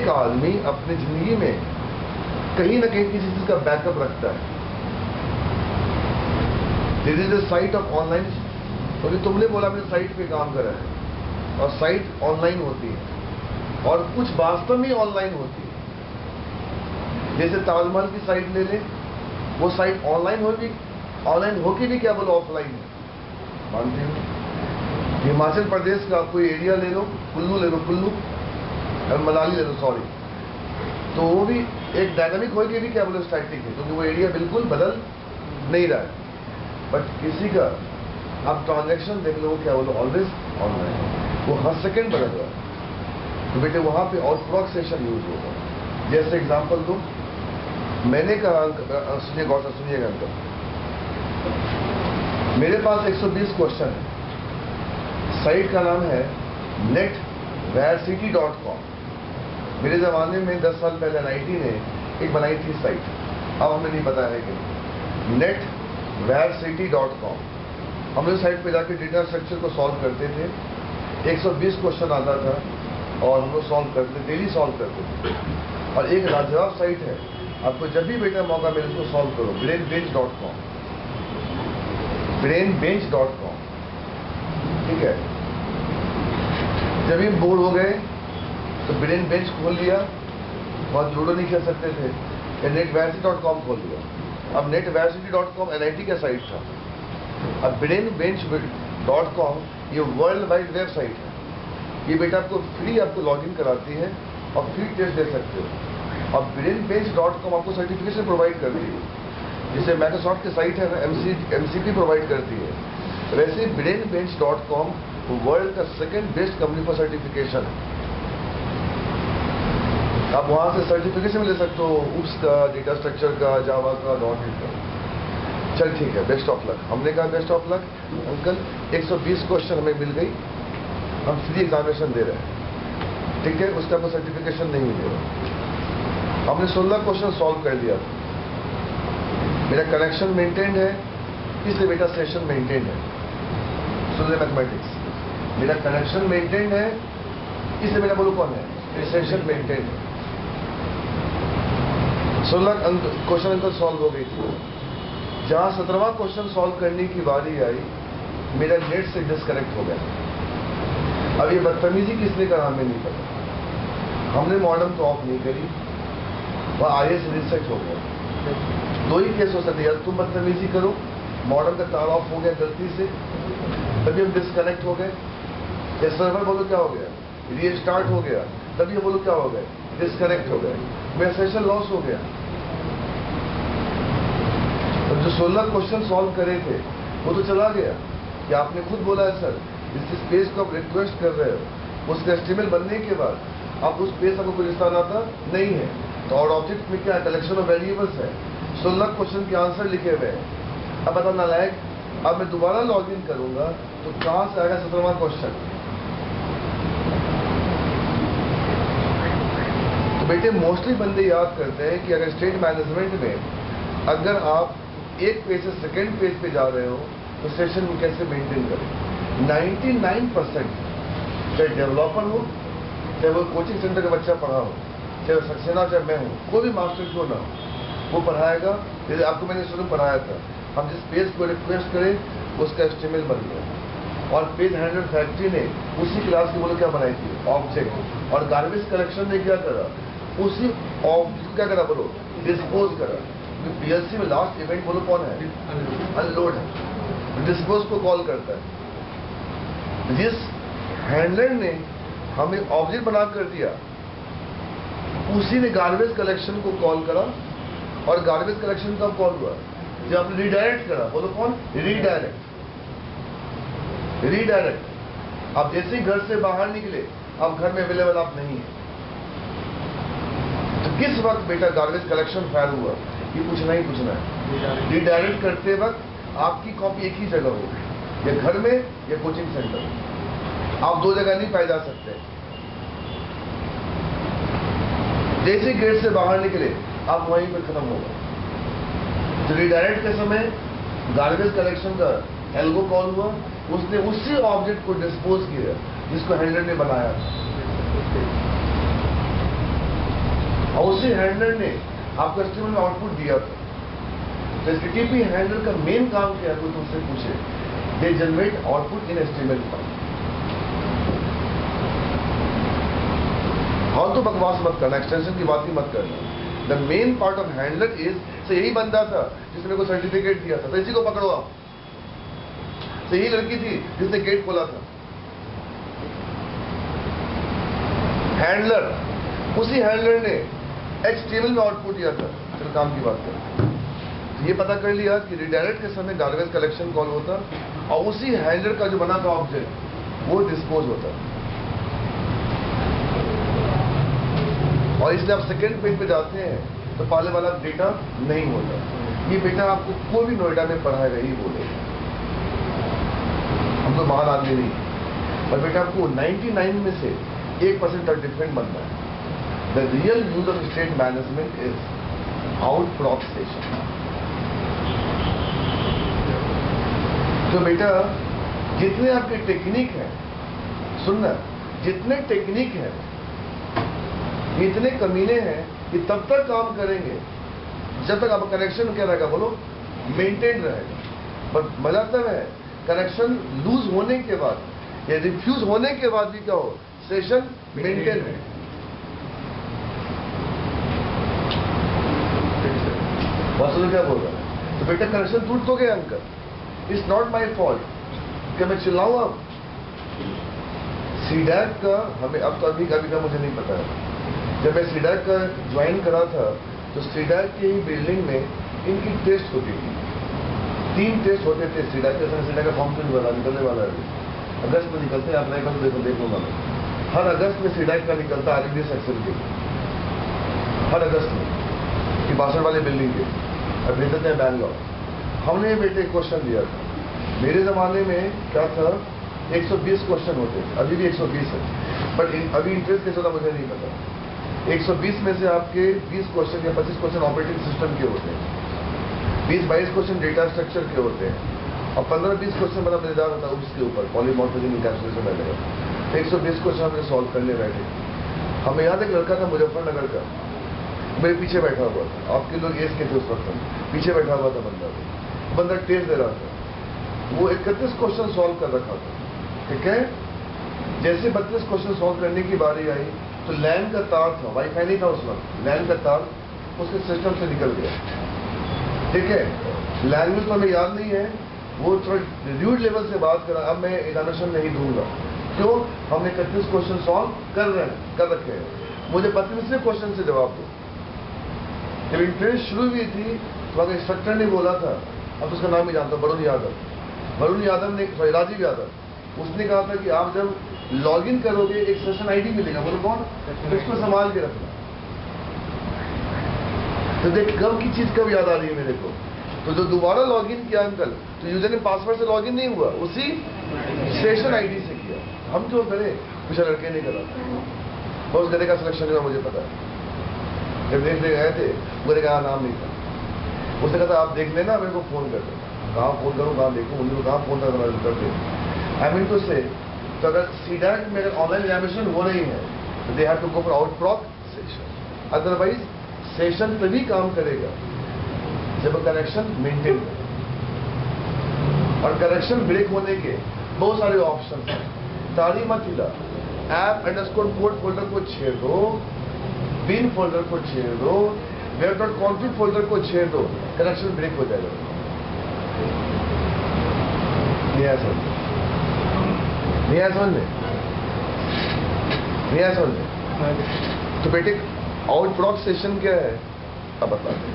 एक आदमी अपनी जिंदगी में कहीं ना कहीं किसी चीज का बैकअप रखता है। This is a site of online, क्योंकि तुमने बोला अपने साइट पे काम करा है और साइट ऑनलाइन होती है और कुछ वास्तव में ऑनलाइन होती है। जैसे ताजमहल की साइट ले ले, वो साइट ऑनलाइन होगी, ऑनलाइन होके भी क्या बोलो ऑफलाइन है, मानते हो? हिमाचल प्रदेश का कोई एरिया ले लो, कुल्लू ले लो, कुल्लू और मनाली ले लो, सॉरी, तो वो भी एक डायनामिक होगी भी क्या बोलो स्टैटिक है, क्योंकि वो एरिया बिल्कुल बदल नहीं रहा है। बट किसी का आप ट्रांजैक्शन देख लो, वो क्या बोलो ऑलवेज ऑनलाइन, वो हर सेकेंड बदल रहा है। तो बेटे वहां पे आउटप्रॉक्सेशन यूज होगा। जैसे एग्जांपल दो, मैंने कहा, सुनिए गौर से सुनिएगा अंकल, मेरे पास 120 क्वेश्चन है। साइट का नाम है netvarcity.com। मेरे ज़माने में 10 साल पहले NIT ने एक बनाई थी साइट, अब हमें नहीं पता है कि netvarcity.com। हम लोग साइट पे जाकर डेटा स्ट्रक्चर को सॉल्व करते थे। 120 क्वेश्चन आता था और हम लोग सॉल्व करते थे, डेली सॉल्व करते थे। और एक लाजवाब साइट है, आपको जब भी बेटा मौका मिले उसको सॉल्व करो, brainbench.com, brainbench.com, ठीक है। जब हम बोर हो गए तो ब्रेन बेंच खोल लिया, बहुत लूडो नहीं खेल सकते थे, netvarcity.com खोल लिया। अब netvarcity.com NIT का साइट था, अब brainbench.com ये वर्ल्ड वाइड वेबसाइट है। ये बेटा आपको फ्री आपको लॉगिन कराती है और फ्री टेस्ट दे सकते हो। अब brainbench.com आपको सर्टिफिकेशन प्रोवाइड करती है, जिसे माइक्रोसॉफ्ट की साइट है MCP प्रोवाइड करती है, वैसे brainbench.com वर्ल्ड का second best company for certification है। आप वहां से सर्टिफिकेशन ले सकते हो, UPS का, डेटा स्ट्रक्चर का, जावा का, .NET का। चल ठीक है, बेस्ट ऑफ लक। हमने कहा best of luck uncle, 120 question हमें मिल गई, हम फ्री एग्जामिनेशन दे रहे हैं, ठीक है, उसका कोई सर्टिफिकेशन नहीं मिलेगा। हमने 16 क्वेश्चन सॉल्व कर दिया। मेरा कनेक्शन मेंटेन्ड है, इसलिए बेटा सेशन मेंटेन्ड है। सुन ले मैथमेटिक्स, मेरा कनेक्शन मेंटेन्ड है, इसलिए मेरा बोलो कौन है, सेशन मेंटेन्ड है। 16 क्वेश्चन अंकल सॉल्व हो गई थी। जहां 17वां क्वेश्चन सॉल्व करने की बारी आई, मेरा नेट से डिस्कनेक्ट हो गया। अब ये बदतमीजी किसने करा हमें नहीं पता, हमने मॉडेम तो ऑफ नहीं करी, वह IS रीसेट हो गया। दो ही केस हो सकते, या तुम बदतमीजी करो, मॉडेम का तार ऑफ हो गया गलती से, तभी हम डिस्कनेक्ट हो गए, या सर्वर बोलो क्या हो गया, रीस्टार्ट हो गया, तभी बोलो क्या हो गए, डिस्कनेक्ट हो गए, मेरा सेशन लॉस हो गया। तो जो 16 क्वेश्चन सॉल्व करे थे वो तो चला गया, कि आपने खुद बोला है सर जिस पेज को आप रिक्वेस्ट कर रहे हो उसका HTML बनने के बाद आप उस पेज का कोई रिश्ता नाता नहीं है, तो और ऑब्जेक्ट में क्या कलेक्शन ऑफ वेरिएबल्स है, 16 क्वेश्चन के आंसर लिखे हुए हैं। अब बता नालायक, अब मैं दोबारा लॉग इन करूंगा तो कहां से आएगा 17वां क्वेश्चन। तो बेटे मोस्टली बंदे याद करते हैं कि अगर स्टेट मैनेजमेंट में अगर आप एक पेज से सेकेंड पेज पे जा रहे हो तो सेशन में कैसे मेंटेन करें। 99% चाहे डेवलपर हो, चाहे वो कोचिंग सेंटर का बच्चा पढ़ा हो, चाहे सक्सेना, चाहे मैं हूँ, कोई भी मास्टर क्यों ना हो, वो पढ़ाएगा। जैसे आपको मैंने शुरू पढ़ाया था, हम जिस पेज को रिक्वेस्ट करें उसका HTML बन गया। और पेज हैंडलर फैक्ट्री ने उसी क्लास की बोलो क्या बनाई थी, ऑब्जेक्ट। और गार्बेज कलेक्शन ने क्या करा, उसी ऑब्जेक्ट क्या करा बोलो, डिस्पोज करा। PLC में लास्ट इवेंट बोलो कौन है, अनलोड है, डिस्पोज को कॉल करता है। जिस हैंडलर ने हमें ऑब्जेक्ट बना कर दिया, उसी ने गार्बेज कलेक्शन को कॉल करा। और गार्बेज कलेक्शन कब कॉल हुआ, जब आपने रिडायरेक्ट करा, बोलो कौन, रीडायरेक्ट। रीडायरेक्ट, आप जैसे ही घर से बाहर निकले आप घर में अवेलेबल आप नहीं है, तो किस वक्त बेटा गार्बेज कलेक्शन फायर हुआ, ये पूछना ही पूछना है। रीडायरेक्ट करते वक्त आपकी कॉपी एक ही जगह हो, या घर में या कोचिंग सेंटर, आप दो जगह नहीं पाए जा सकते। जैसे गेट से बाहर निकले आप वहीं पर खत्म होगा। तो रीडायरेक्ट के समय गार्बेज कलेक्शन का एल्गो कॉल हुआ, उसने उसी ऑब्जेक्ट को डिस्पोज किया जिसको हैंडलर ने बनाया। और उसी हैंडलर ने आपको एचटीएमएल में आउटपुट दिया था। तो एचटीटीपी हैंडलर का मेन काम क्या है, कोई तुमसे पूछे, they generate output in HTML file. हाँ तो बकवास मत करना, एक्सटेंशन की बात ही मत करना। The main part of handler is, से यही बंदा था जिसने को सर्टिफिकेट दिया था, तो इसी को पकड़ो आप। से यही लड़की थी जिसने गेट खोला था। हैंडलर, उसी हैंडलर ने एचटीएमएल में आउटपुट दिया था। चलो काम की बात करें। तो ये पता कर लिया कि रिडायरेक्ट के समय गार्बेज कलेक्शन कॉल होता और उसी हैंडलर का जो बना था ऑब्जेक्ट वो डिस्पोज होता। और इसलिए आप सेकेंड पेज पे जाते हैं तो पहले वाला डेटा नहीं होता। ये बेटा आपको कोई भी नोएडा में पढ़ाएगा ही बोलेगा, हम तो महान आदमी नहीं, पर बेटा आपको 99 में से 1% तक डिफरेंट बनना है। The real use of state management is outcrop station. तो बेटा जितने आपके टेक्निक हैं, सुनना, जितने टेक्निक हैं इतने कमीने हैं कि तब तक काम करेंगे जब तक आपका कनेक्शन क्या रहेगा, बोलो, मेंटेन रहेगा। बट मजा तब है कनेक्शन लूज होने के बाद या रिफ्यूज होने के बाद भी क्या हो, सेशन मेंटेन है। वास्तव क्या बोल रहा है? तो बेटा कनेक्शन टूट तो गया uncle, it's not my fault. क्या मैं चिल्लाऊं अब? सीडैक का हमें अब तो अभी का मुझे नहीं पता है। जब मैं सीडैक का ज्वाइन करा था तो सीडैक की बिल्डिंग में इनकी टेस्ट होती थी। 3 टेस्ट होते थे सीडैक के। सीडैक का फॉर्म नहीं वाला निकलने वाला है, अगस्त में निकलते हैं। आप नहीं बस देखूंगा मैं, हर अगस्त में सीडैक का निकलता आरएनडी सेक्शन के, हर अगस्त में, कि 62 वाले बिल्डिंग के। अब भेजते हैं बैंगलोर। हमने बेटे क्वेश्चन दिया था, मेरे जमाने में क्या था, 120 क्वेश्चन होते थे, अभी भी 120 है, बट अभी इंटरेस्ट कैसे होता मुझे नहीं पता। 120 में से आपके 20 क्वेश्चन या 25 क्वेश्चन ऑपरेटिंग सिस्टम के होते हैं, 20-22 क्वेश्चन डेटा स्ट्रक्चर के होते हैं, और 15-20 क्वेश्चन बड़ा मजेदार होता है उसके ऊपर, पॉलीमॉर्फिज्म इनकैप्सुलेशन वगैरह। 120 क्वेश्चन हमने सॉल्व करने बैठे। हमें याद एक लड़का था मुजफ्फरनगर का, मेरे पीछे बैठा हुआ था, आपके लोग एज के थे उस वक्त, पीछे बैठा हुआ था बंदा टेस्ट दे रहा था। वो 31 क्वेश्चन सॉल्व कर रखा था, ठीक है। जैसे 32 क्वेश्चन सॉल्व करने की बारी आई तो लैन का तार था, वाईफाई नहीं था उस वक्त, लैन का तार उसके सिस्टम से निकल गया, ठीक है। लैंग्वेज तो हमें याद नहीं है, वो थोड़ा रिड्यूस्ड लेवल से बात करा। अब मैं एग्जामिनेशन नहीं दूंगा, क्यों? हमने 31 क्वेश्चन सॉल्व कर रखे हैं, मुझे 32वें क्वेश्चन से जवाब दो। जब इंटरेस्ट शुरू हुई थी तो अगर इंस्ट्रक्टर ने बोला था, अब उसका नाम ही जानता हूं, वरुण यादव ने, राजीव यादव, उसने कहा था कि आप जब लॉगिन करोगे एक सेशन आईडी मिलेगा, बोलो कौन, तो उसको संभाल के रखना। तो देख कब की चीज कब याद आ रही है मेरे को। तो जो दोबारा लॉगिन किया अंकल, तो यूजर ने पासवर्ड से लॉगिन नहीं हुआ, उसी सेशन आईडी से किया। हम क्यों करें, कुछ लड़के नहीं करा, बहुत गधे का सिलेक्शन हुआ मुझे पता है। जब देखने गए थे मेरे कहा नाम नहीं था, उसने कहा था आप देख लेना, मेरे को फोन कर देना। कहाँ फोन करूँ, कहाँ देखूँ, उनको कहाँ फोन करना कर दे। आई मीन टू से, तो अगर सीडैक में अगर ऑनलाइन एग्जामिनेशन हो रही है तो they have to go for out proc session, otherwise session तभी काम करेगा जब कनेक्शन मेंटेन करे। और कनेक्शन ब्रेक होने के बहुत सारे ऑप्शन हैं, तारी मत हिला, ऐप अंडरस्कोर कोड फोल्डर को छेड़ दो, बिन फोल्डर को छेड़ दो, web.config फोल्डर को छेड़ दो, कनेक्शन ब्रेक हो जाएगा। नहीं आया समझ में। तो बेटे आउटक्रॉप सेशन क्या है अब बता दें।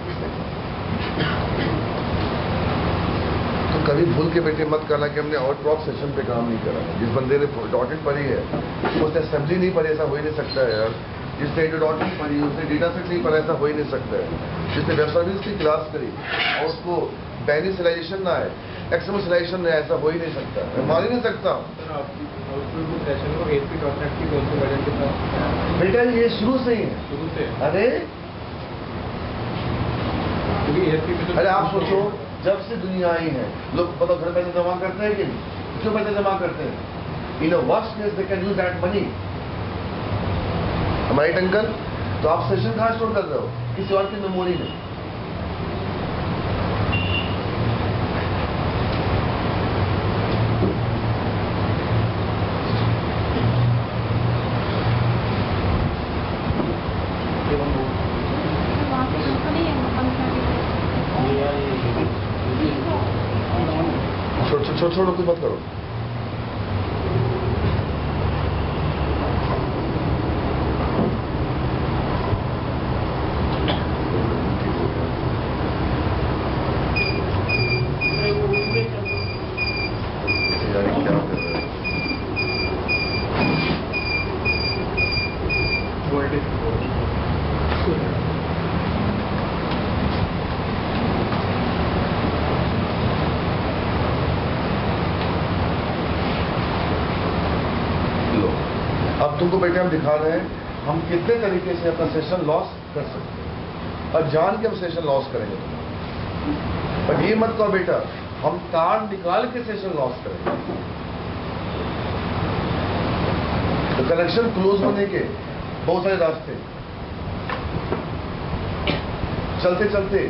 तो कभी भूल के बेटे मत करना कि हमने आउटक्रॉप सेशन पे काम नहीं करा। जिस बंदे ने डॉटेड पढ़ी है उसने असेंबली नहीं पढ़ी, ऐसा हो ही नहीं सकता है यार। जिसने इंट्रोडक्शन पढ़ी उसने डेटा सेट नहीं पढ़ा, ऐसा हो ही नहीं सकता है। जिसने वेब सर्विस की क्लास करी और उसको बैनिसलाइजेशन ना है, एक्समसलाइजेशन ना है, ऐसा हो ही नहीं सकता, मैं मान ही नहीं सकता। बेटा ये शुरू से ही है, शुरू से। अरे आप सोचो, जब से दुनिया आई है लोग बताओ घर पैसे जमा करते हैं कि नहीं? क्यों पैसे जमा करते हैं? In a worst case they can use that money. Right uncle? तो आप सेशन कहाँ स्टोर कर रहे हो? किसी और की मेमोरी में। छोड़ो कुछ मत करो। अब तुमको बेटे हम दिखा रहे हैं हम कितने तरीके से अपना सेशन लॉस कर सकते हैं और जान के हम सेशन लॉस करेंगे। पर ये मत कहो बेटा हम तार निकाल के सेशन लॉस करेंगे। तो कनेक्शन क्लोज होने के बहुत सारे रास्ते। चलते चलते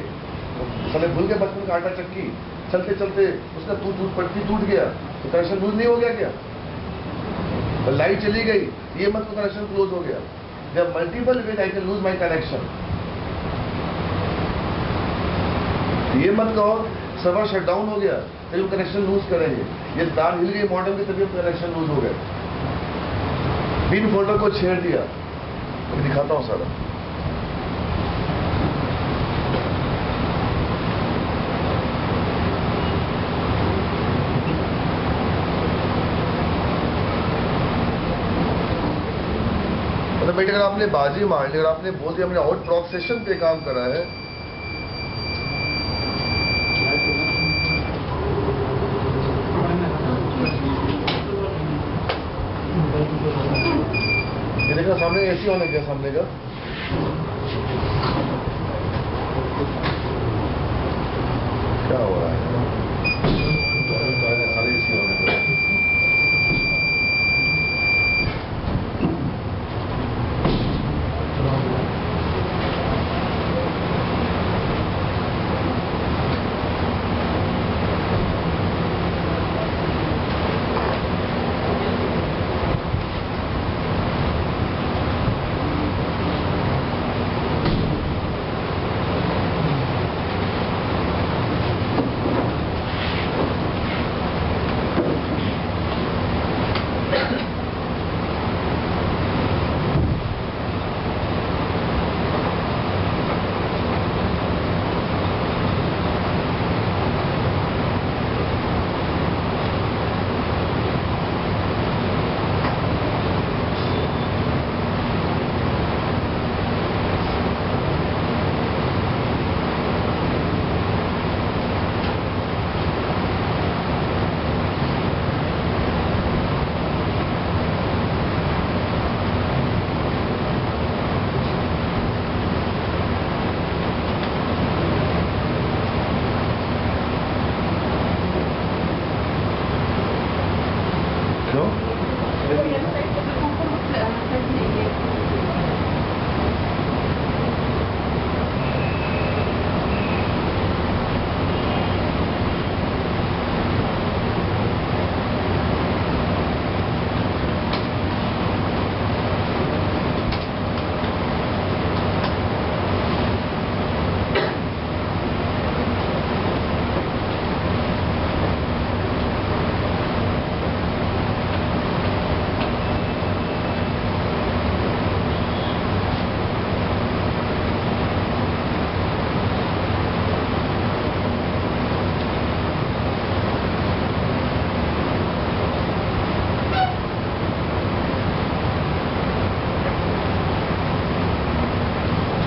साले भूल के बचपन का आटा चक्की, चलते चलते उसका पट्टी टूट गया तो कनेक्शन लूज नहीं हो गया क्या? लाइट चली गई ये मत कनेक्शन क्लोज हो गया। जब multiple ways I can lose my connection. ये मत कहो सर्वर शट डाउन हो गया तभी हम कनेक्शन लूज करेंगे। ये तार हिल गई मॉडम की तभी हम कनेक्शन लूज हो गए। पिन फोल्डर को छेड़ दिया। मैं दिखाता हूं सारा। बेटे अगर आपने बाजी मार ली, अगर आपने बोल दिया हमने आउट प्रॉक सेशन पे काम करा है, ये देखा सामने एसी ऑन है क्या? सामने का क्या हो रहा है? सारे एसी ऑन है।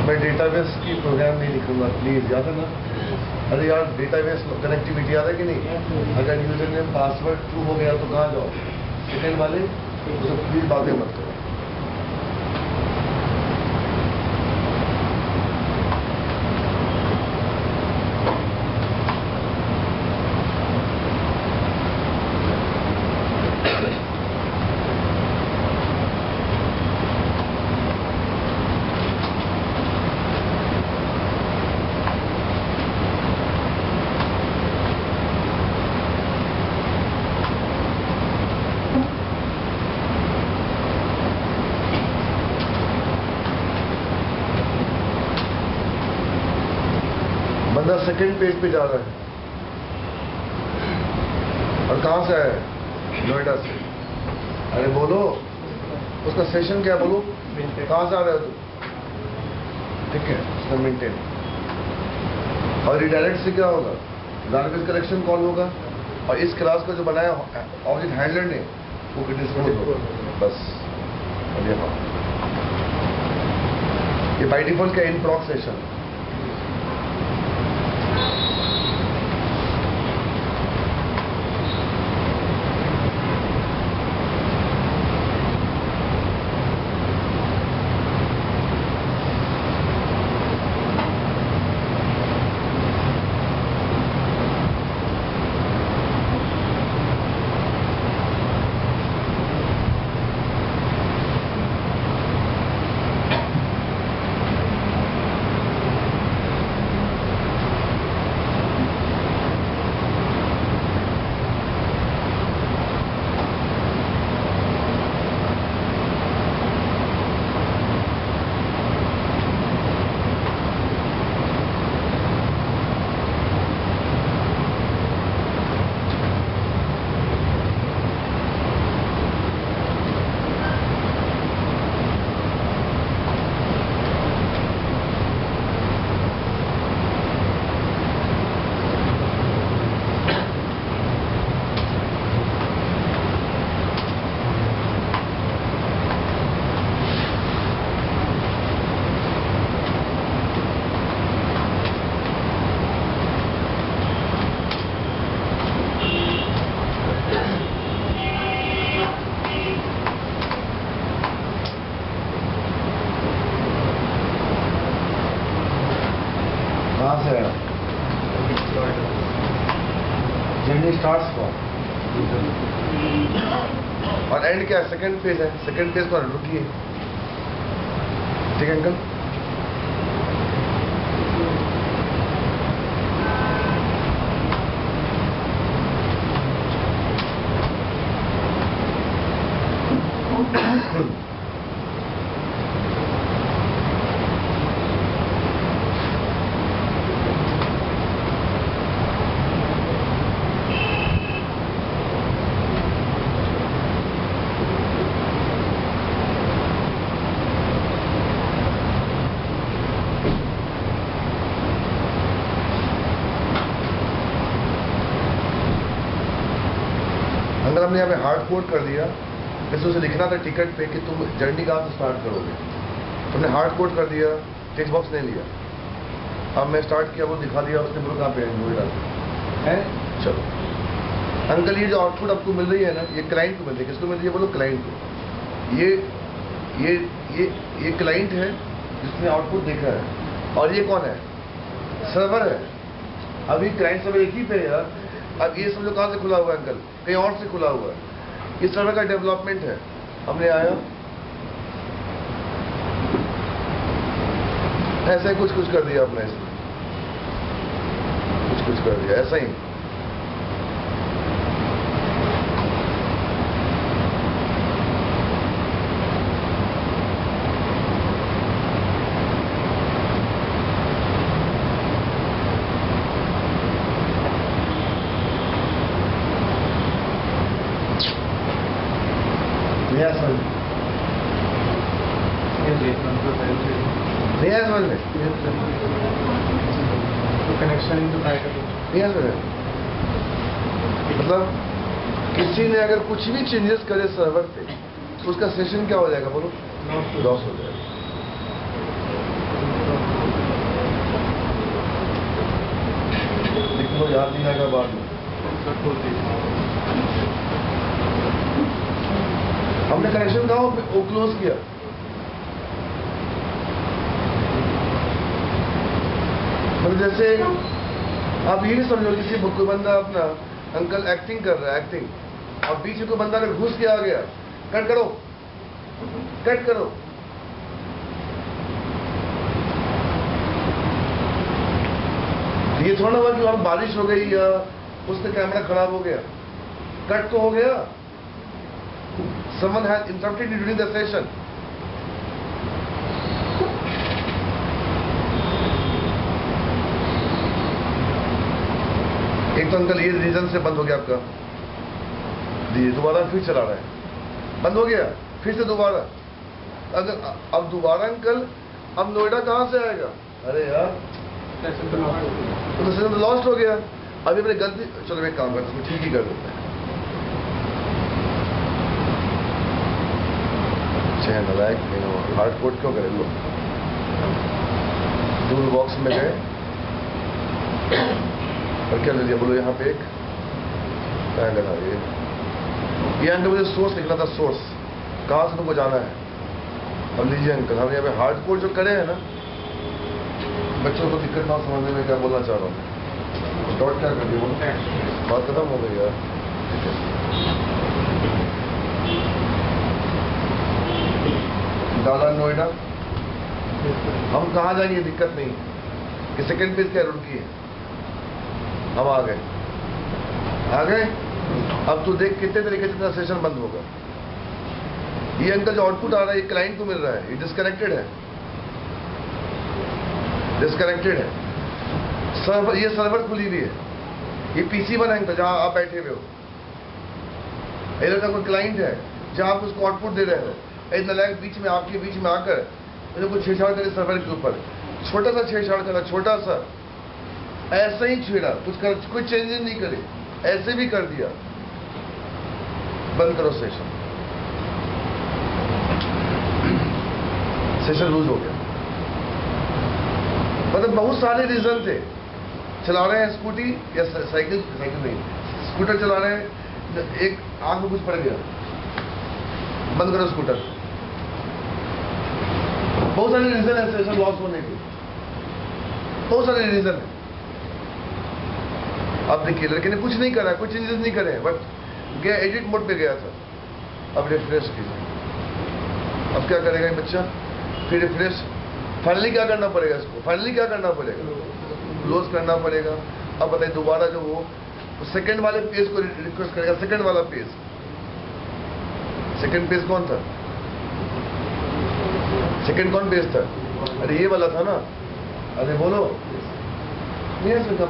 मैं डेटाबेस की प्रोग्राम नहीं लिखूंगा प्लीज, याद है ना? अरे यार डेटाबेस कनेक्टिविटी याद है कि नहीं? अगर यूजर नेम पासवर्ड ट्रू हो गया तो कहाँ जाओ? सेकेंड वाले तो प्लीज बातें मत करो। सेकंड पेज पे जा रहा है और कहाँ से आया है? नोएडा से। अरे बोलो, उसका सेशन क्या बोलो, कहाँ से आ रहा है तू? ठीक है, उसका मेंटेन। और रिडायरेक्ट से क्या होगा? गार्बेज कलेक्शन कॉल होगा और इस क्लास का जो बनाया ऑब्जेक्ट हैंडलर ने वो डिस्पोज होगा बस। और ये बाय डिफॉल्ट का इन proc session. Journey starts from और एंड क्या है? सेकंड फेज है। सेकंड फेज पर रुकिए, ठीक है अंकल? अंदर हमने यहाँ पे हार्ड कोड कर दिया, जैसे उसे लिखना था टिकट पे कि तुम जर्नी कहाँ से स्टार्ट करोगे। तुमने हार्ड कोड कर दिया, टेक्स्ट बॉक्स नहीं लिया। अब मैं स्टार्ट किया, वो दिखा दिया, उसने बोला कहाँ पे नोएडा है। चलो अंकल, ये जो आउटपुट आपको मिल रही है ना, ये क्लाइंट को मिल रही है। किसको मिल रही है? बोलो क्लाइंट को। ये क्लाइंट है जिसने आउटपुट देखा है, और ये कौन है? सर्वर है। अभी क्लाइंट सर्वर एक ही पे है यार। अब ये समझो कहाँ से खुला हुआ है अंकल? कहीं और से खुला हुआ है। इस सर्वर का डेवलपमेंट है। हमने आया ऐसे कुछ कर दिया आपने, इसमें कुछ कर दिया ऐसा ही। नहीं समझ में कनेक्शन मतलब किसी ने अगर कुछ भी चेंजेस करे सर्वर पे तो उसका सेशन क्या हो जाएगा? बोलो, लॉस हो जाएगा। लेकिन वो याद नहीं आएगा बाद में। हमने कनेक्शन कहा वो क्लोज किया। मतलब जैसे आप ये समझो, किसी कोई बंदा अपना अंकल एक्टिंग कर रहा है, एक्टिंग, और बीच में कोई बंदा अगर घुस के आ गया, कट करो, कट करो। ये थोड़ा हुआ कि वहां बारिश हो गई या उससे कैमरा खराब हो गया, कट तो हो गया। Someone has interrupted you during the session. एक तो अंकल ये रीजन से बंद हो गया आपका, ये दोबारा फिर चला रहा है, बंद हो गया फिर से दोबारा। अगर अब दोबारा अंकल अब नोएडा कहाँ से आएगा? अरे यार तो सिस्टम लॉस्ट हो गया। अभी मैंने गलती, चलो एक काम करते हैं, ठीक ही कर देते हैं। चैन लाइक हार्ड कोड क्यों करें लोग? टूल बॉक्स में गए और क्या ले लिया बोलो? यहाँ पे एक क्या लगा ये अंकल मुझे सोर्स लिखना था, सोर्स कहाँ से तुमको जाना है। अब लीजिए अंकल, हम यहाँ पे हार्ड कोड जो करे हैं ना, बच्चों को दिक्कत ना समझने में क्या बोलना चाह रहा हूँ। डॉट क्या कर दिया? बात खत्म हो गई यार। डाला नोएडा, हम कहाँ जाएंगे दिक्कत नहीं कि सेकंड पेज क्या रुकी है। हम आ गए अब तू देख कितने तरीके से तेरा सेशन बंद होगा। ये अंकल जो आउटपुट आ रहा है ये क्लाइंट को मिल रहा है, ये डिस्कनेक्टेड है, सर्वर, ये सर्वर खुली हुई है, ये पीसी वन है अंकल जहां आप बैठे हुए हो। इधर का कोई क्लाइंट है जहां आप उसको आउटपुट दे रहे हो। इतना लाइक बीच में आपके बीच में आकर मैंने कुछ छेड़छाड़ करे सर्वर के ऊपर, छोटा सा छेड़छाड़ करा, छोटा सा ऐसा ही छेड़ा, कुछ चेंजेस नहीं करे, ऐसे भी कर दिया, बंद करो सेशन लूज हो गया। मतलब बहुत सारे रीजन थे। चला रहे हैं स्कूटी या साइकिल नहीं, स्कूटर चला रहे हैं, एक आंख में कुछ पड़ गया, बंद करो स्कूटर। बहुत सारे रीजन है सेशन लॉस होने के, बहुत सारे रीजन है। अब देखिए लड़के ने कुछ नहीं करा, कुछ चेंजेस नहीं करे, बट गया एडिट मोड पे गया था। अब रिफ्रेश कीजिए, अब क्या करेगा ये बच्चा? फिर रिफ्रेश, फाइनली क्या करना पड़ेगा इसको? फाइनली क्या करना पड़ेगा? क्लोज करना पड़ेगा। अब बताइए दोबारा जो वो सेकंड वाले पेज को रिक्वेस्ट करेगा, सेकंड वाला पेज, सेकंड पेज कौन था? सेकंड कौन पेज था? अरे ये वाला था ना, अरे बोलो ये का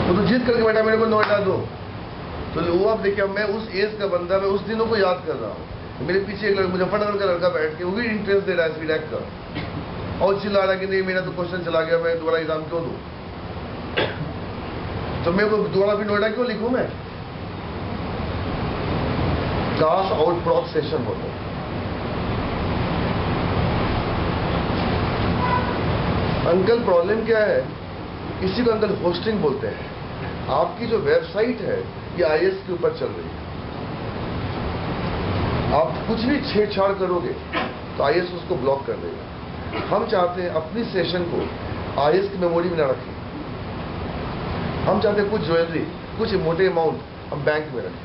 वो तो जिद करके बैठा मेरे को नोएडा दो। तो वो आप देखिए, मैं उस एज का बंदा, मैं उस दिनों को याद कर रहा हूँ। मेरे पीछे एक मुजफ्फरनगर का लड़का बैठ के वो भी इंटरेस्ट दे रहा है फीडबैक का, और चिल्ला रहा है कि नहीं मेरा तो क्वेश्चन चला गया, मैं दोबारा एग्जाम क्यों दूँ? तो मैं वो दोबारा भी नोएडा क्यों लिखूँ? मैं क्लास आउट प्रॉप सेशन होता है। अंकल प्रॉब्लम क्या है? इसी को अंकल होस्टिंग बोलते हैं। आपकी जो वेबसाइट है ये आईएस के ऊपर चल रही है, आप कुछ भी छेड़छाड़ करोगे तो आईएस उसको ब्लॉक कर देगा। हम चाहते हैं अपनी सेशन को आईएस की मेमोरी में ना रखें। हम चाहते हैं कुछ ज्वेलरी, कुछ मोटे अमाउंट हम बैंक में रखें।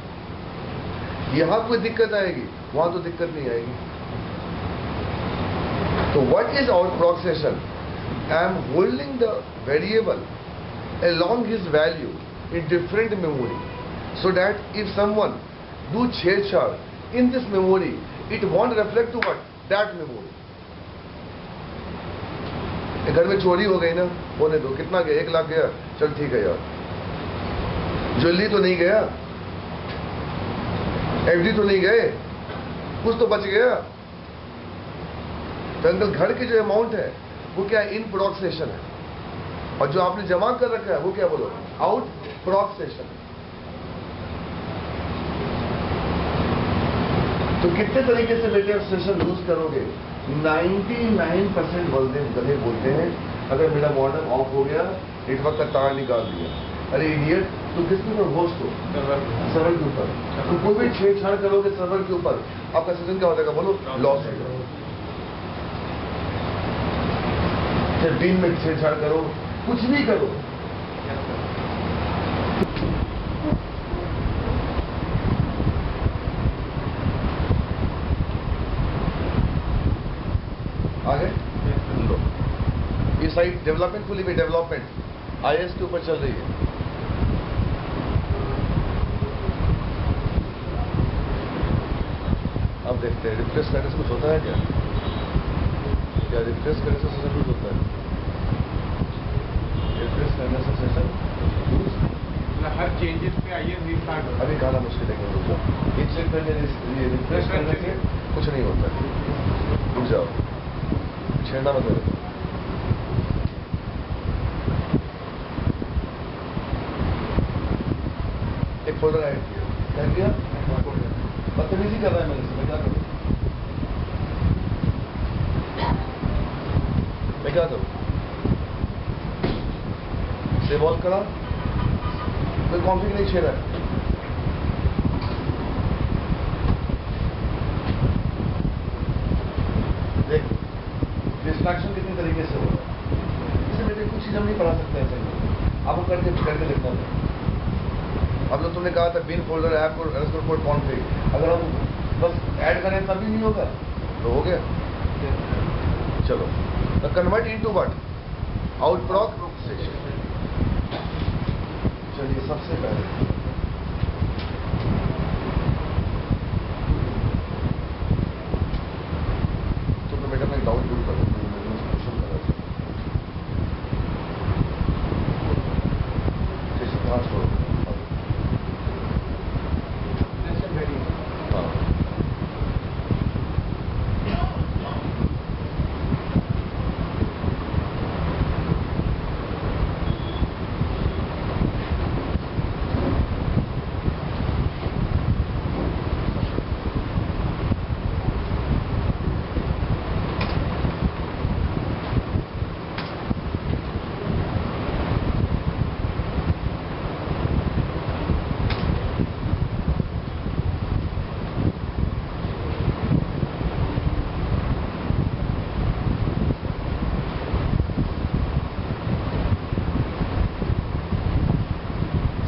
यहां कोई दिक्कत आएगी, वहां तो दिक्कत नहीं आएगी। तो what is our proc session? I am holding the variable along his value in different memory, so that if someone do छेड़छाड़ in this memory, it won't reflect to what? That memory. घर में चोरी हो गई ना, होने दो, कितना गया? 1 लाख गया, चल ठीक है यार, ज्वेलरी तो नहीं गया, एफडी तो नहीं गए, कुछ तो बच गया। तो अंकल घर के जो अमाउंट है वो क्या इन प्रॉक सेशन है, और जो आपने जमा कर रखा है वो क्या बोलो? Out proc session. तो कितने तरीके से बेटे सेशन यूज करोगे? 99% गधे बोलते हैं अगर मेरा मॉडल ऑफ हो गया, नेटवर्क का तार निकाल दिया। अरे इडियट, तुम किसके ऊपर होस्ट हो? सर्वर के ऊपर। तो कोई भी छेड़छाड़ करोगे सर्वर के ऊपर, आपका सेशन क्या हो जाएगा बोलो? लॉस हो जाएगा। दिन में छेड़छाड़ करो, कुछ भी करो, आगे लो। ये साइट डेवलपमेंट खुली हुई, डेवलपमेंट आईएस के ऊपर चल रही है। अब देखते हैं रिफ्रेश करने से कुछ होता है क्या? क्या रिफ्रेश करने से सेशन लूज होता है? रिफ्रेश करने से सेशन लूज? हर चेंजेस पे आइए रीस्टार्ट हो। अभी गाना मुश्किल है, ये चेक करने रिफ्रेश करने से कुछ नहीं होता। रुक जाओ, छेड़ना मत करो। एक फोल्डर ऐड किया, बदतमीजी कर रहा है मेरे से, मैं क्या करूँ? मैं क्या करूँ? सेव ऑल करा, कोई कॉन्फ़िग नहीं छेड़ा है। देख डिस्ट्रैक्शन कितनी तरीके से हो रहा है। इसे बेटे कुछ चीज़ हम नहीं पढ़ा सकते ऐसे ही, आपको करके देखना है। अब जो तुमने कहा था बिन फोल्डर ऐप और कोड कॉन्फ़िग, अगर हम बस ऐड करें तभी नहीं होगा तो हो गया। चलो the convert into what? Out proc session. चलिए सबसे पहले तो बेटा मैं डाउट दूर कर छोड़ो।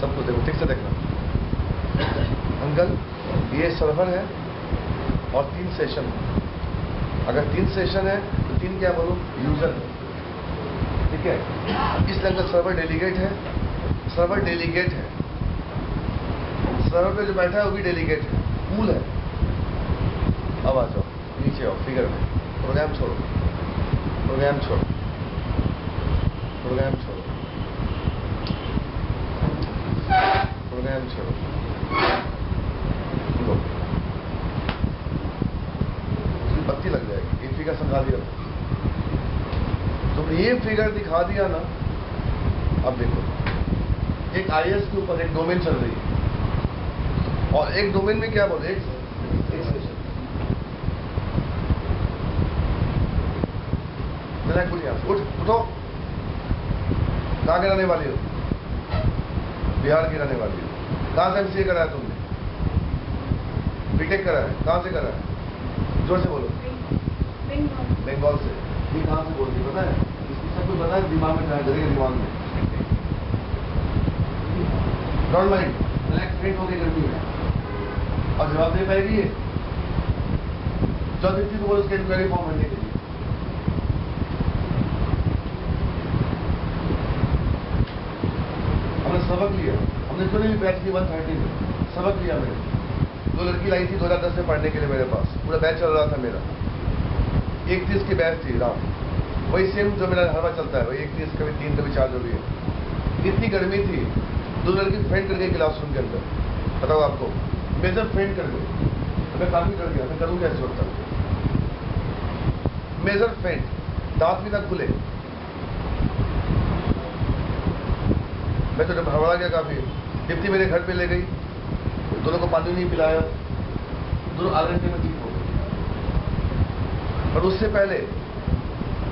सबको देखो, ठीक से देखना अंकल, ये सर्वर है और 3 सेशन है। अगर 3 सेशन है तो 3 क्या बोलो? यूजर है, ठीक है? इसलिए अंकल सर्वर डेलीगेट है, सर्वर डेलीगेट है, सर्वर पे जो बैठा है वो भी डेलीगेट है, पूल है। अब आ जाओ नीचे आओ, फिगर में प्रोग्राम छोड़ो, प्रोग्राम छोड़ो, प्रोग्राम छोड़ो, प्रोग्राम छोड़ो। लो उसकी बत्ती लग जाएगी। एक फिगर समझा दिया तुमने, ये फिगर दिखा दिया ना। अब देखो एक आईएस के ऊपर एक डोमेन चल रही है और एक डोमेन में क्या बोले? एक सेशन। उठ उठो, कहाँ के रहने वाली हो? बिहार की रहने वाली हो। कहाँ से एमसीए करा है तुमने? बीटेक करा है? कहाँ से करा है? जोर से बोलो। बंगाल से। ये कहाँ से बोलती पता है? इसको सब कुछ पता है, दिमाग में ट्राई करेगा, दिमाग में। डोंट माइंड, रिलैक्स फ्रेंड होके करती है और जवाब दे पाएगी ये। जब व्यक्ति को बोलो उसके इंक्वायरी फॉर्म भरने के लिए। हमने सबक लिया, हमने क्यों नहीं बैच की 130 में सबक लिया। मैंने 2 लड़की लाई थी 2010 में पढ़ने के लिए मेरे पास, पूरा बैच चल रहा था मेरा। 31 की बैच थी रात, वही सेम जो मेरा हर बार चलता है, वही 31 कभी 3 कभी 4 जो भी है। इतनी गर्मी थी, 2 लड़की फेंट कर गई क्लासरूम के अंदर। बताओ आपको, मेजर फेंट कर गई। मैं काफी डर गया, मैं करूँ कैसे होता? मेजर फेंट, दांत भी ना खुले। मैं तो जब हवड़ा गया काफी। दीप्ति मेरे घर पे ले गई, दोनों को पानी नहीं पिलाया, दोनों आधे घंटे में ठीक हो गए। और उससे पहले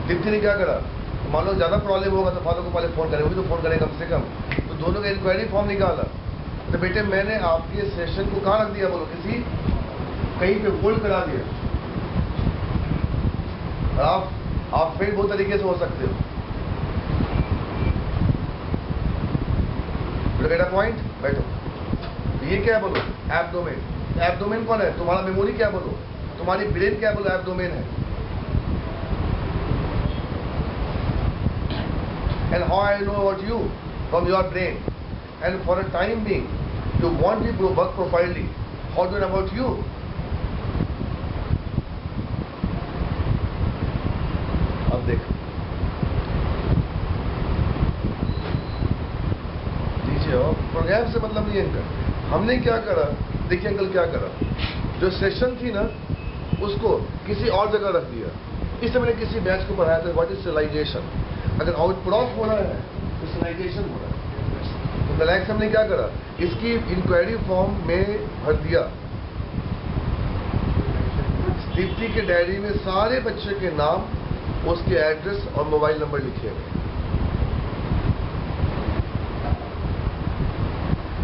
दीप्ति ने क्या करा? मान लो ज्यादा प्रॉब्लम होगा तो फादर को पहले फोन करे, वो भी तो फोन करे कम से कम। तो दोनों का इंक्वायरी फॉर्म निकाला। तो बेटे मैंने आपके सेशन को कहाँ रख दिया बोलो? किसी कहीं पे होल्ड करा दिया। आप फेल बहुत तरीके से हो सकते हो। डेटा पॉइंट बैठो। ये क्या है बोलो? App domain. ऐप डोमेन कौन है? तुम्हारा मेमोरी क्या बोलो? तुम्हारी ब्रेन क्या बोलो? ऐप डोमेन है। And how I know about you? From your brain. And for a time being, you want to work profiling. How do I know about you? देख दीजिए, और प्रोग्राम से मतलब नहीं है इनका। हमने क्या करा, देखिए अंकल क्या करा, जो सेशन थी ना उसको किसी और जगह रख दिया। इससे मैंने किसी बैच को पढ़ाया था व्हाट इज सिलाइजेशन। अगर आउटक्रॉप हो रहा है तो सिलाइजेशन हो रहा है। तो गलैक्स हमने क्या करा, इसकी इंक्वायरी फॉर्म में भर दिया। दीप्ति के डायरी में सारे बच्चे के नाम, उसके एड्रेस और मोबाइल नंबर लिखे हुए।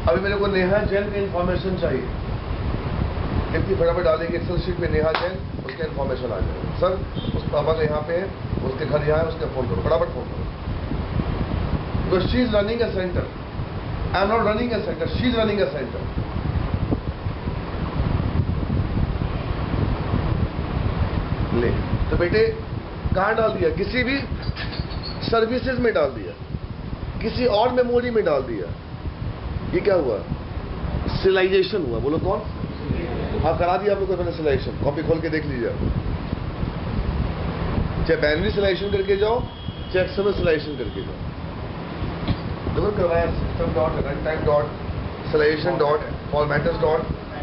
अभी मेरे को नेहा जैन की इंफॉर्मेशन चाहिए, दीप्ति फटाफट डालेगी एक्सेल शीट में नेहा जैन, उसका इंफॉर्मेशन आ जाएगा। सर उस पापा का यहाँ पे है, उसके घर यहाँ है, उसका फोन करो, फटाफट फोन करो। तो she is running a centre, I am not running a centre, she is running a centre. ले तो बेटे कहाँ डाल दिया, किसी भी सर्विसेज में डाल दिया, किसी और मेमोरी में डाल दिया। ये क्या हुआ, सिलाइजेशन हुआ। बोलो कौन? हाँ करा दिया आप लोगों को मैंने सिलेक्शन, कॉपी खोल के देख लीजिए। चाहे बैनरी सिलेक्शन करके जाओ, चाहे एक्सएमएल सिलेक्शन करके जाओ, देखो करवाया system dot run time dot selection dot formatters dot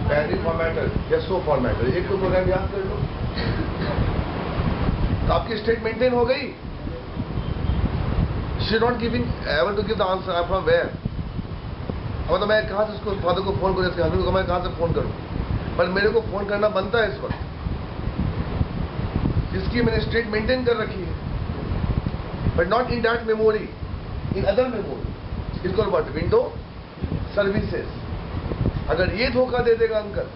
binary formatter या सो फॉर्मेटर। एक तो प्रोग्राम याद कर लो, तो आपकी स्टेट मेंटेन हो गई। She not giving ever to give the answer, I from where. अब तो मैं कहाँ से उसको फादर को फोन करूँ, इसके हस्बैंड को मैं कहाँ से फोन करूँ, पर मेरे को फोन करना बनता है इस वक्त, जिसकी मैंने स्टेट मेंटेन कर रखी है, but not in that memory, in other memory. इसको व्हाट, विंडो सर्विसेज। अगर ये धोखा दे देगा अंकल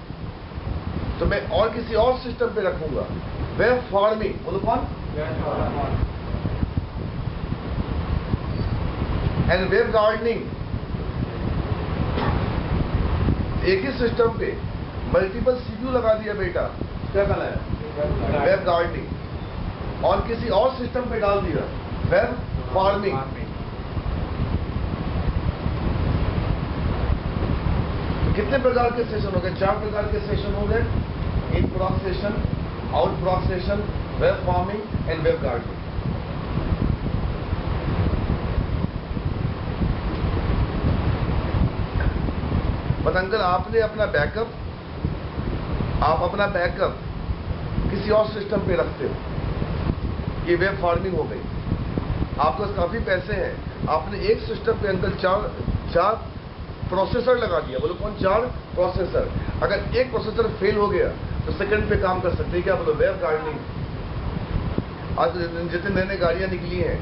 तो मैं और किसी और सिस्टम पे रखूंगा। वेब फार्मिंग, बोलो कौन? And web gardening. एक ही सिस्टम पे मल्टीपल सीपीयू लगा दिया बेटा, क्या कहना है? Web gardening. और किसी और सिस्टम पे डाल दिया वेब फार्मिंग। कितने प्रकार के सेशन हो गए? 4 प्रकार के सेशन हो गए, in proc session, out proc session, web farming and web gardening. But uncle आपने अपना बैकअप, आप अपना बैकअप किसी और सिस्टम पे रखते हो, ये वेब फार्मिंग हो गई। आपके पास काफी पैसे हैं, आपने एक सिस्टम पे अंकल चार प्रोसेसर लगा दिया। बोलो कौन? 4 प्रोसेसर। अगर एक प्रोसेसर फेल हो गया तो सेकंड पे काम कर सकते हैं। क्या बोलो? Web gardening. आज जितने नई नई गाड़ियां निकली हैं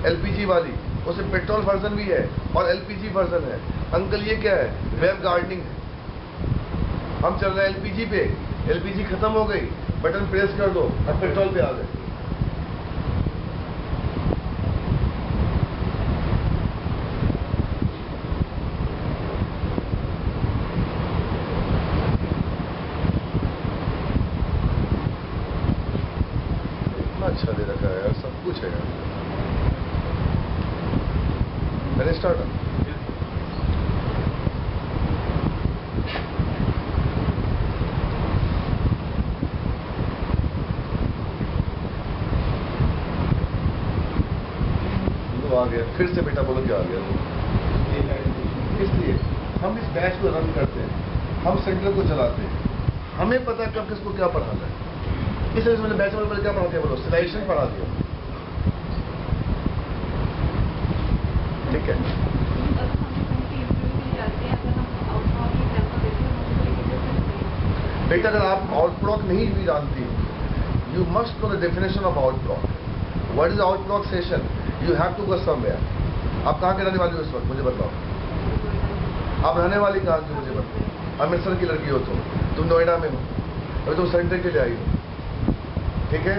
एलपीजी वाली, उसमें पेट्रोल वर्जन भी है और एलपीजी वर्जन है। अंकल ये क्या है? वेब गार्डनिंग है। हम चल रहे हैं एलपीजी पे, एलपीजी खत्म हो गई, बटन प्रेस कर दो और पेट्रोल पे आ गए। इतना अच्छा दे रखा है यार, सब कुछ है यार। मैंने स्टार्ट आ गया फिर से बेटा, बोलो क्या आ गया? इसलिए हम इस बैच को रन करते हैं, हम सेंटर को चलाते हैं, हमें पता है कब किसको क्या पढ़ाना है। इसलिए मैंने बैच में क्या पढ़ा दिया? बोलो सिलेक्शन पढ़ा दिया, ठीक है। बेटा अगर आप आउटप्रॉक नहीं भी जानती, you must know the definition of outproc. What is outproc session? You have to go somewhere. आप कहाँ के रहने वाली हो इस वक्त? मुझे बताओ, आप रहने वाली कहाँ की? मुझे बताओ। अमृतसर की लड़की हो तुम नोएडा में हो, अभी तुम सेंटर के लिए आई हो, ठीक है।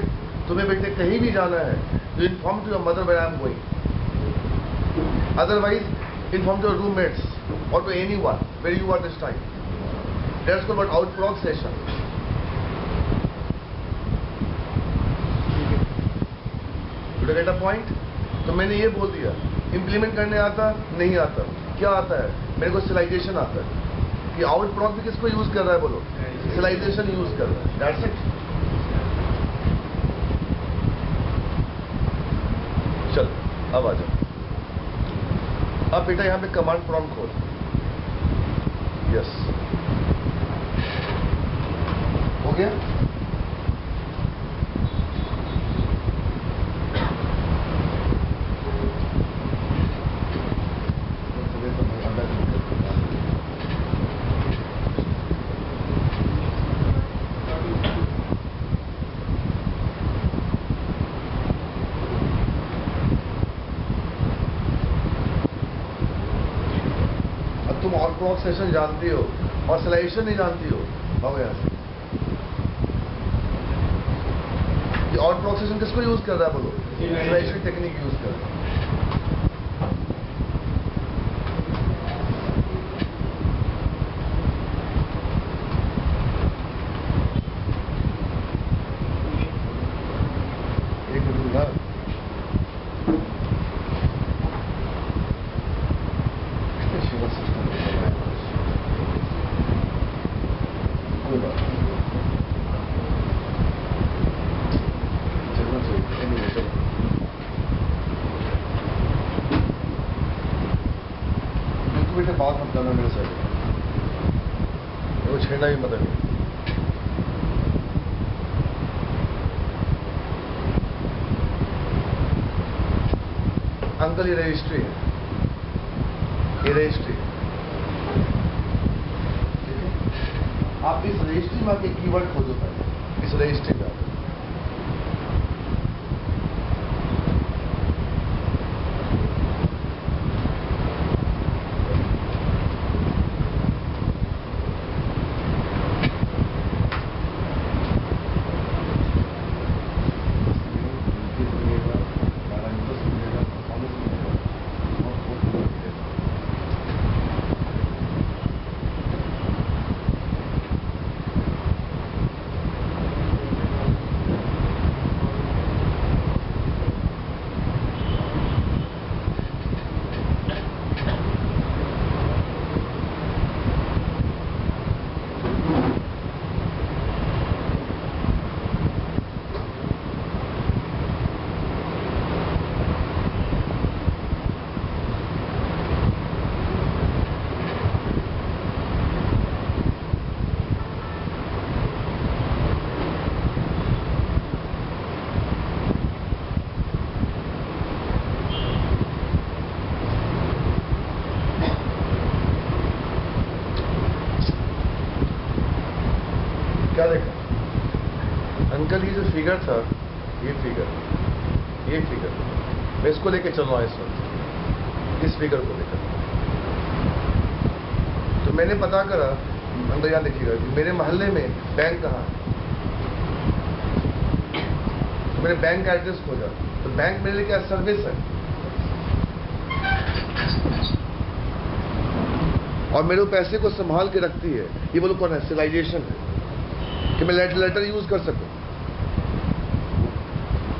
तुम्हें बेटे कहीं भी जाना है, you inform to your mother where I am going. Otherwise inform to your roommates और to anyone where you are this time. That's called outproc session. You get a point? तो मैंने ये बोल दिया, इंप्लीमेंट करने आता नहीं आता, क्या आता है? मेरे को सिलाइजेशन आता है कि आउटप्रॉक भी किसको यूज कर रहा है? बोलो सिलाइजेशन यूज कर रहा है। That's it. चल अब आ जाओ। अब बेटा यहाँ पे कमांड प्रॉम्प्ट खोल। यस, हो गया। तुम और क्लॉक सेशन जानती हो और सिलेक्शन नहीं जानती हो, भागो यहाँ से। ये और क्लॉक सेशन किसको यूज कर रहा है बोलो? सिलेक्शन टेक्निक यूज कर रहा है। एक मिनट ना, बेटे बात मत करना मेरे साथ, वो छेड़ना भी मत नहीं। अंकल ये रजिस्ट्री है, ये रजिस्ट्री, ठीक है। आप इस रजिस्ट्री में आके कीवर्ड खोजो पहले, इस रजिस्ट्री में आके। क्या देखा अंकल? ये जो फिगर था, ये फिगर, मैं इसको लेके चल रहा हूँ इस वक्त, इस फिगर को लेकर। तो मैंने पता करा, अंदर यहाँ देखिएगा कि मेरे मोहल्ले में बैंक कहाँ है। तो मैंने बैंक का एड्रेस खोजा, तो बैंक मेरे लिए क्या सर्विस है, और मेरे पैसे को संभाल के रखती है। ये बोलो कौन है? सिविलाइजेशन है कि मैं लेटर यूज कर सकूं।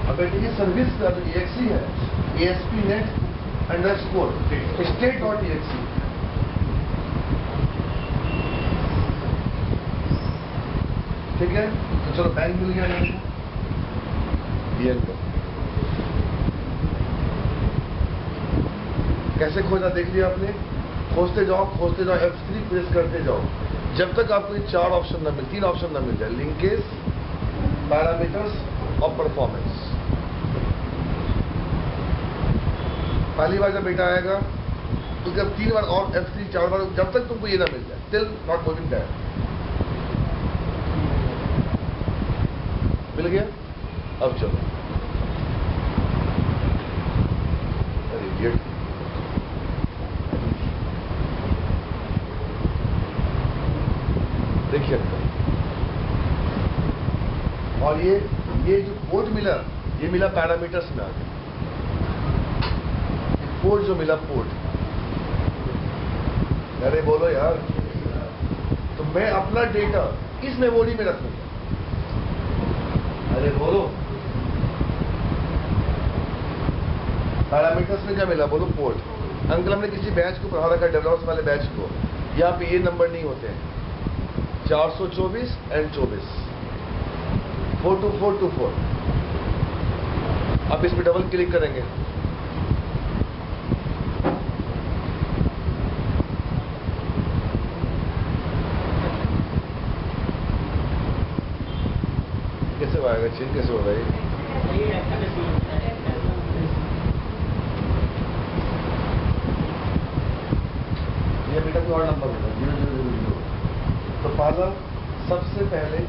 अब बेटे ये सर्विस का जो EXE है, ASP.NET_ state.exe, ठीक है। तो चलो बैंक मिल गया मेरे को। कैसे खोजा देख लिया आपने? खोजते जाओ F3 प्रेस करते जाओ जब तक आपको ये 4 ऑप्शन ना मिले, 3 ऑप्शन ना मिल जाए, लिंकेज, पैरामीटर्स और परफॉर्मेंस। पहली बार जब बेटा आएगा तो जब 3 बार और F3 4 बार, जब तक तुमको ये ना मिल जाए, टिल नॉट मूविंग दैट। मिल गया? अब चलो, अरे ये देखिए, और ये जो कोड मिला, ये मिला पैरामीटर्स में आके। कोड जो मिला, कोड, अरे बोलो यार, तो मैं अपना डेटा इस मेमोरी में रखूंगा। अरे बोलो, पैरामीटर्स में क्या मिला बोलो? कोड। अंकल हमने किसी बैच को पढ़ा रखा, डेवलपर्स वाले बैच को, यहाँ पे ये नंबर नहीं होते हैं, 424 एंड 24, 42424। आप इस पर डबल क्लिक करेंगे आएगा, चेंज कैसे होगा ये बेटा कोई और नंबर होगा 0000। तो पहला सबसे पहले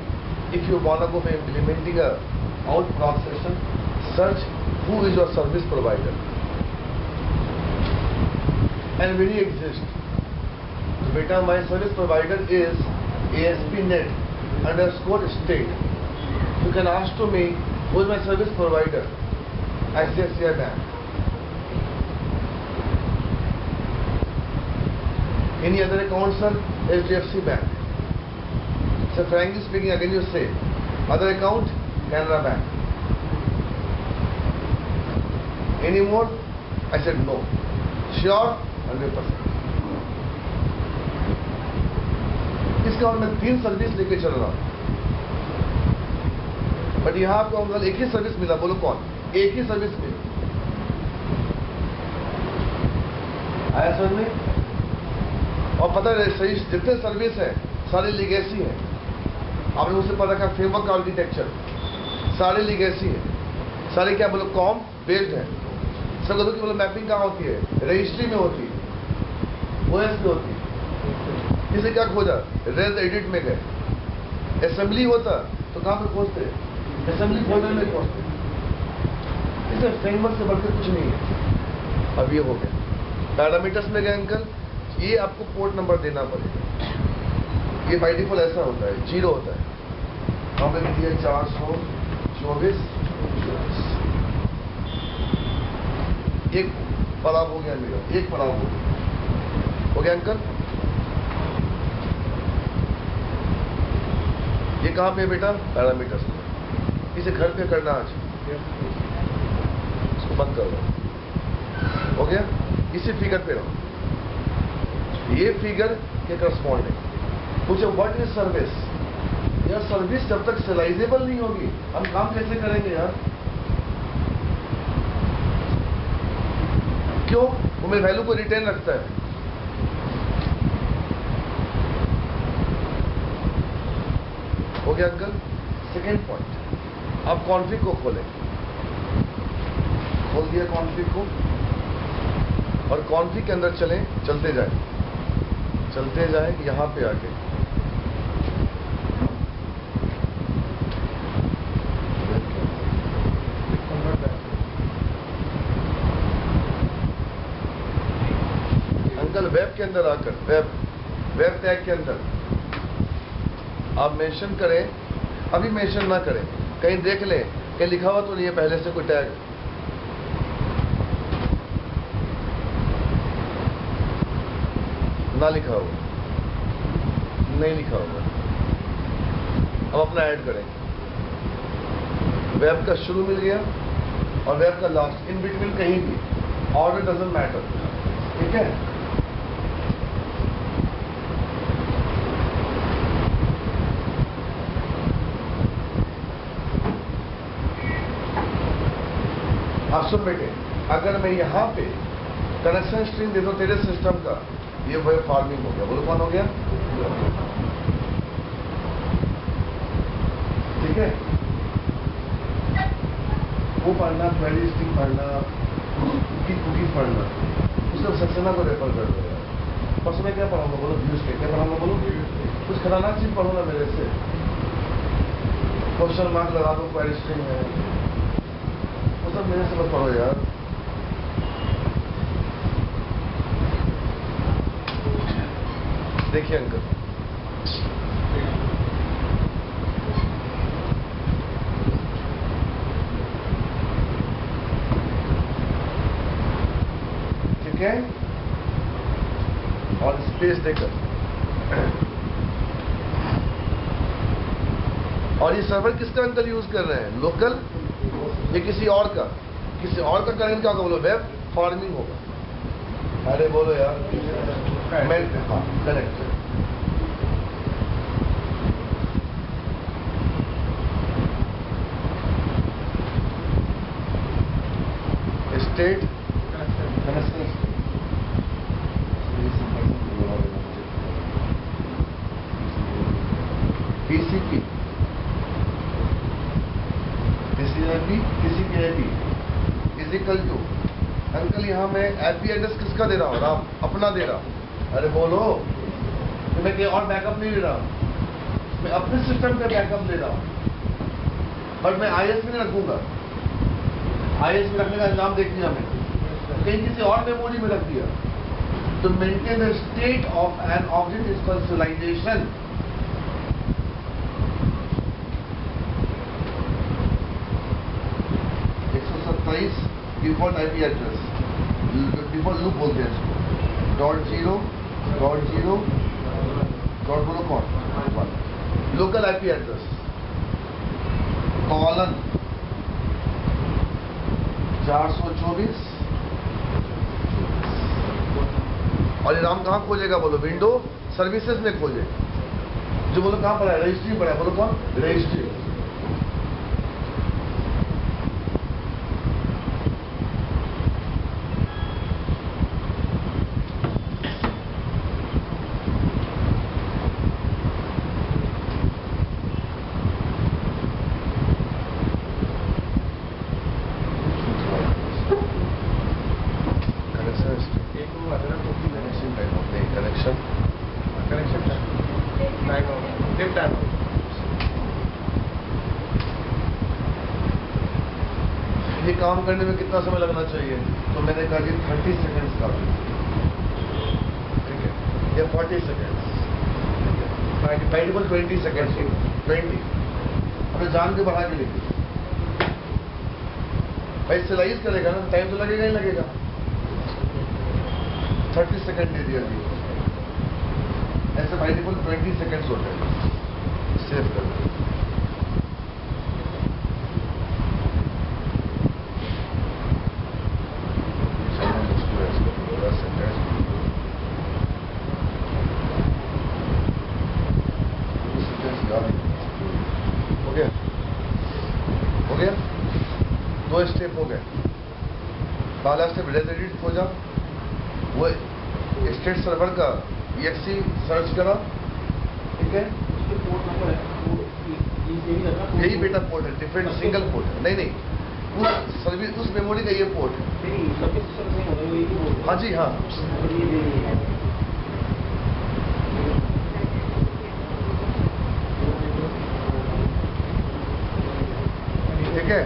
if you want go for implementing a out procession, search who is your service provider and when he exists. So beta, my service provider is ASP.NET_state. You can ask to me who is my service provider. ICICI Bank. Any other account, sir? HDFC Bank. So frankly speaking, again you say other account, Canara Bank. Any more? I said no. Sure, 100%. इसका और मैं 3 service लेके चल रहा हूं, but यहां आपको uncle एक ही सर्विस मिला। बोलो कौन? एक ही सर्विस मिली। आया समझ में? और पता है सही जितने सर्विस है सारे लीगेसी है। आपने मुझसे पता रखा फ्रेमवर्क आर्किटेक्चर, सारे लीगेसी है। सारे क्या बोलो कॉम बेस्ड है। सब लोगों की बोलो मैपिंग कहाँ होती है? रजिस्ट्री में होती है, ओएस में होती है। इसे क्या खोजा? रेज एडिट में गए। असेंबली होता तो कहाँ पे खोजते? असेंबली फोल्डर में खोजते। इसे फ्रेमवर्क से बढ़कर कुछ नहीं है। अब ये हो गया। पैरामीटर्स में गए अंकल, ये आपको पोर्ट नंबर देना पड़ेगा। ये बाय डिफॉल्ट ऐसा होता है, 0 होता है। हमने लिख दिया 424। एक पड़ाव हो गया मेरा, एक पड़ाव हो गया अंकल। ये कहाँ पे बेटा? पैरामीटर्स में। इसे घर पे करना आज, इसको बंद कर दो। हो गया? इसी फिगर पे रहो। ये फिगर के करस्पॉन्डिंग पूछो व्हाट इज सर्विस। यार सर्विस जब तक सिलाइजेबल नहीं होगी हम काम कैसे करेंगे यार? क्यों? वो मेरे वैल्यू को रिटेन रखता है। हो गया अंकल? सेकेंड पॉइंट, आप कॉन्फिग को खोलें। खोल दिया कॉन्फिग को, और कॉन्फिग के अंदर चलते जाए यहां पे आके अंकल वेब के अंदर आकर वेब टैग के अंदर आप मेंशन करें। अभी मेंशन ना करें, कहीं देख लें कहीं लिखा हुआ तो नहीं है पहले से कोई टैग। ना लिखा हुआ, नहीं लिखा हुआ। अब अपना ऐड करें। वेब का शुरू मिल गया और वेब का लास्ट, इन बिटवीन कहीं भी ऑर्डर डजंट मैटर। ठीक है? आप सुन बेटे, अगर मैं यहाँ पे कनेक्शन स्ट्रिंग दे दूं तेरे सिस्टम का, ये वेब फार्मिंग हो गया। बोलो कौन हो गया? ठीक है? वो पढ़ना, क्वेरी स्ट्रिंग पढ़ना, कुकी पढ़ना, उसको सक्सेना को रेफर कर दो यार। परसों में क्या पढ़ाऊंगा? बोलो व्यूज के। क्या पढ़ाऊंगा? बोलो कुछ खतरनाक चीज पढ़ो ना मेरे से। क्वेश्चन मार्क लगा दो, क्वेरी स्ट्रिंग है, वो सब मेरे से मत पढ़ो यार। देखिए अंकल, ठीक है? और स्पेस देकर, और ये सर्वर किसका अंकल यूज कर रहे हैं? लोकल? ये किसी और का? किसी और का करेंगे क्या होगा? बोलो वेब फार्मिंग होगा। अरे बोलो यार, मैं हाँ correct. State connection, TCP uncle यहाँ मैं IP एड्रेस किसका दे रहा हूँ? राम अपना दे रहा हूँ। अरे बोलो, तो मैं कहीं और बैकअप नहीं ले रहा हूँ, मैं अपने सिस्टम का बैकअप ले रहा हूँ। और मैं IS में रखूंगा, IS में रखने का इंतजाम देख लिया मैंने, कहीं किसी और मेमोरी में रख दिया। तो maintain the state of an object is called serialization. Default IP address, default loop बोलते हैं इसको, .0 बोलो कौन, लोकल IP एड्रेस कॉलन 424। और ये राम कहाँ खोजेगा बोलो? विंडो सर्विसेज में खोजे। जो बोलो कहाँ पर है? रजिस्ट्री पर है। बोलो कौन? रजिस्ट्री। ये काम करने में कितना समय लगना चाहिए? तो मैंने कहा कि 30 सेकेंड्स का, ठीक है, या 40 सेकेंड्स, बाइटेबल 20 सेकेंड्स, 20 अपने जान के बढ़ा के लिखिए। भाई सिलाइज करेगा ना, टाइम तो लगेगा ही लगेगा। 30 सेकेंड दे दिया अभी, ऐसे बाइटेबल 20 सेकेंड्स होते हैं। सेव कर दो। हो गया 2 स्टेप हो गए। पहला स्टेप रेजिडेंट खोजा, वो स्टेट सर्वर का exe सर्च करा, ठीक है, यही बेटा पोर्ट है, डिफरेंट सिंगल पोर्ट है। नहीं उस सर्विस, उस मेमोरी का ये पोर्ट है। हाँ जी हाँ, ठीक है।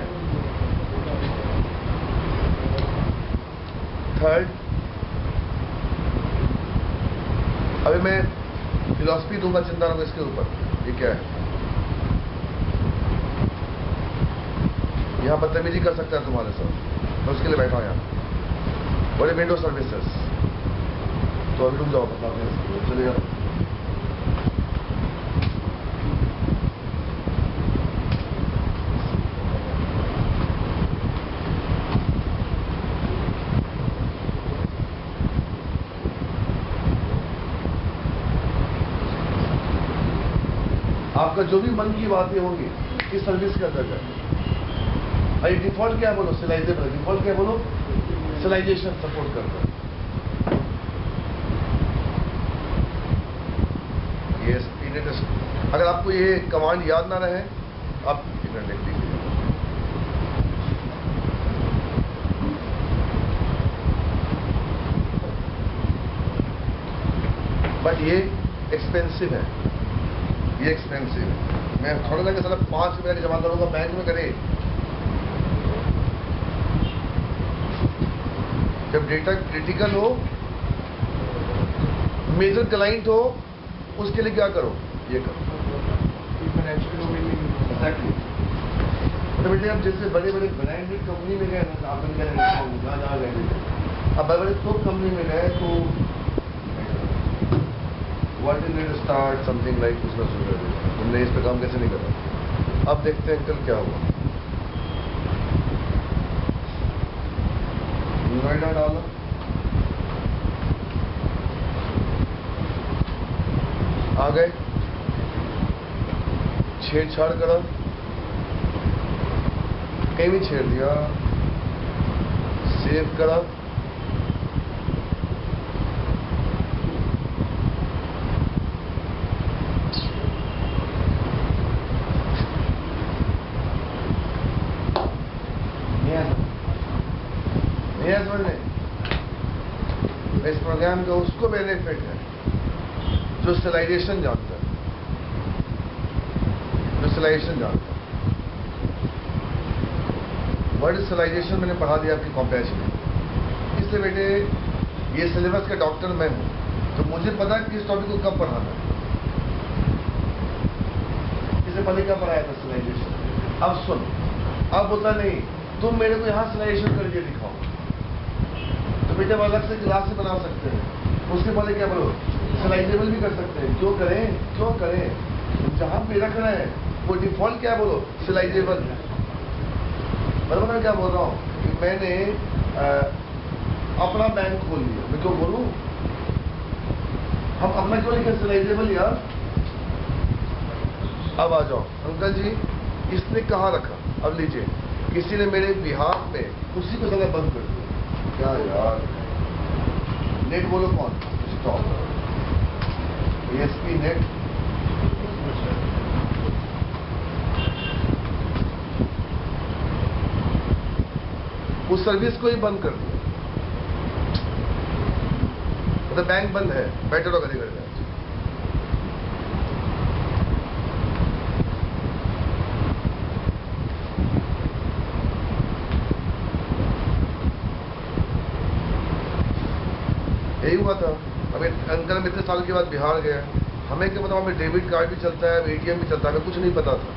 थर्ड, अभी मैं फिलॉसफी दूंगा, चिंता ना करो इसके ऊपर। ये क्या है? यहाँ बदतमीजी कर सकता है तुम्हारे साथ, मैं उसके लिए बैठा हूँ यहाँ। बड़े विंडो सर्विसेज, तो अभी रुक जाओ, चलिए। आपका जो भी मन की बातें होंगी इस सर्विस के अंतर्गत। अरे डिफॉल्ट क्या बोलो? सिलाइजेबल। डिफॉल्ट क्या बोलो? सिलाइजेशन सपोर्ट करता है। ये अगर आपको ये कमांड याद ना रहे, आप इधर लिख दीजिए। बट ये एक्सपेंसिव है, ये एक्सपेंसिव है। मैं थोड़ा ना कि साला 5 रुपये का जमा करूंगा बैंक में, करे। जब डेटा क्रिटिकल हो, मेजर क्लाइंट हो, उसके लिए क्या करो? ये करो। एक्जैक्टली। तो बेटे अब जैसे बड़े बड़े ब्रांडेड कंपनी में गए ना, आप कह रहे हैं जहाँ गए, अब बड़े बड़े थोक कंपनी में गए तो what is it start something like उसमें सुन रहे थे, तुमने इस पे काम कैसे नहीं करा? अब देखते हैं अंकल क्या हुआ। नोएडा डालो, आ गए, छेड़छाड़ करा, कहीं भी छेड़ दिया, सेव करा, नहीं समझ में। इस प्रोग्राम का उसको बेनिफिट है जो सिलाइजेशन जानता है, वर्ड सिलाइजेशन मैंने पढ़ा दिया आपकी कॉम्प्रेशन में। इसलिए बेटे ये सिलेबस का डॉक्टर मैं हूं, तो मुझे पता है किस टॉपिक को कब पढ़ाना है। इससे पहले क्या पढ़ाया था? सिलाइजेशन। अब सुन, अब होता नहीं तुम मेरे को यहां सिलाइजेशन करके दिखाओ, तो बेटे हम अलग से क्लास से बना सकते हैं। उसके पहले क्या बोलो? सिलाइजेबल भी कर सकते हैं। क्यों करें? जहां पे रख रहे हैं वो डिफॉल्ट क्या बोलो? सिलाइजेबल। बराबर मैं क्या बोल रहा हूं कि मैंने अपना बैंक खोल लिया, मैं क्यों बोलूं? हम अपना क्यों लिखे सिलाइजेबल यार? अब आ जाओ अंकल जी, इसने कहाँ रखा? अब लीजिए, किसी ने मेरे बिहार में उसी को जगह बंद कर दिया। क्या यार? नेट बोलो कौन? स्टॉप। ASP net. उस सर्विस को ही बंद कर दिया, मतलब बैंक बंद है, बैठे रहो कभी करके। यही हुआ था। अब अंकल इतने साल के बाद बिहार गए, हमें क्या पता? हमें डेबिट कार्ड भी चलता है, ATM भी चलता है, हमें कुछ नहीं पता था।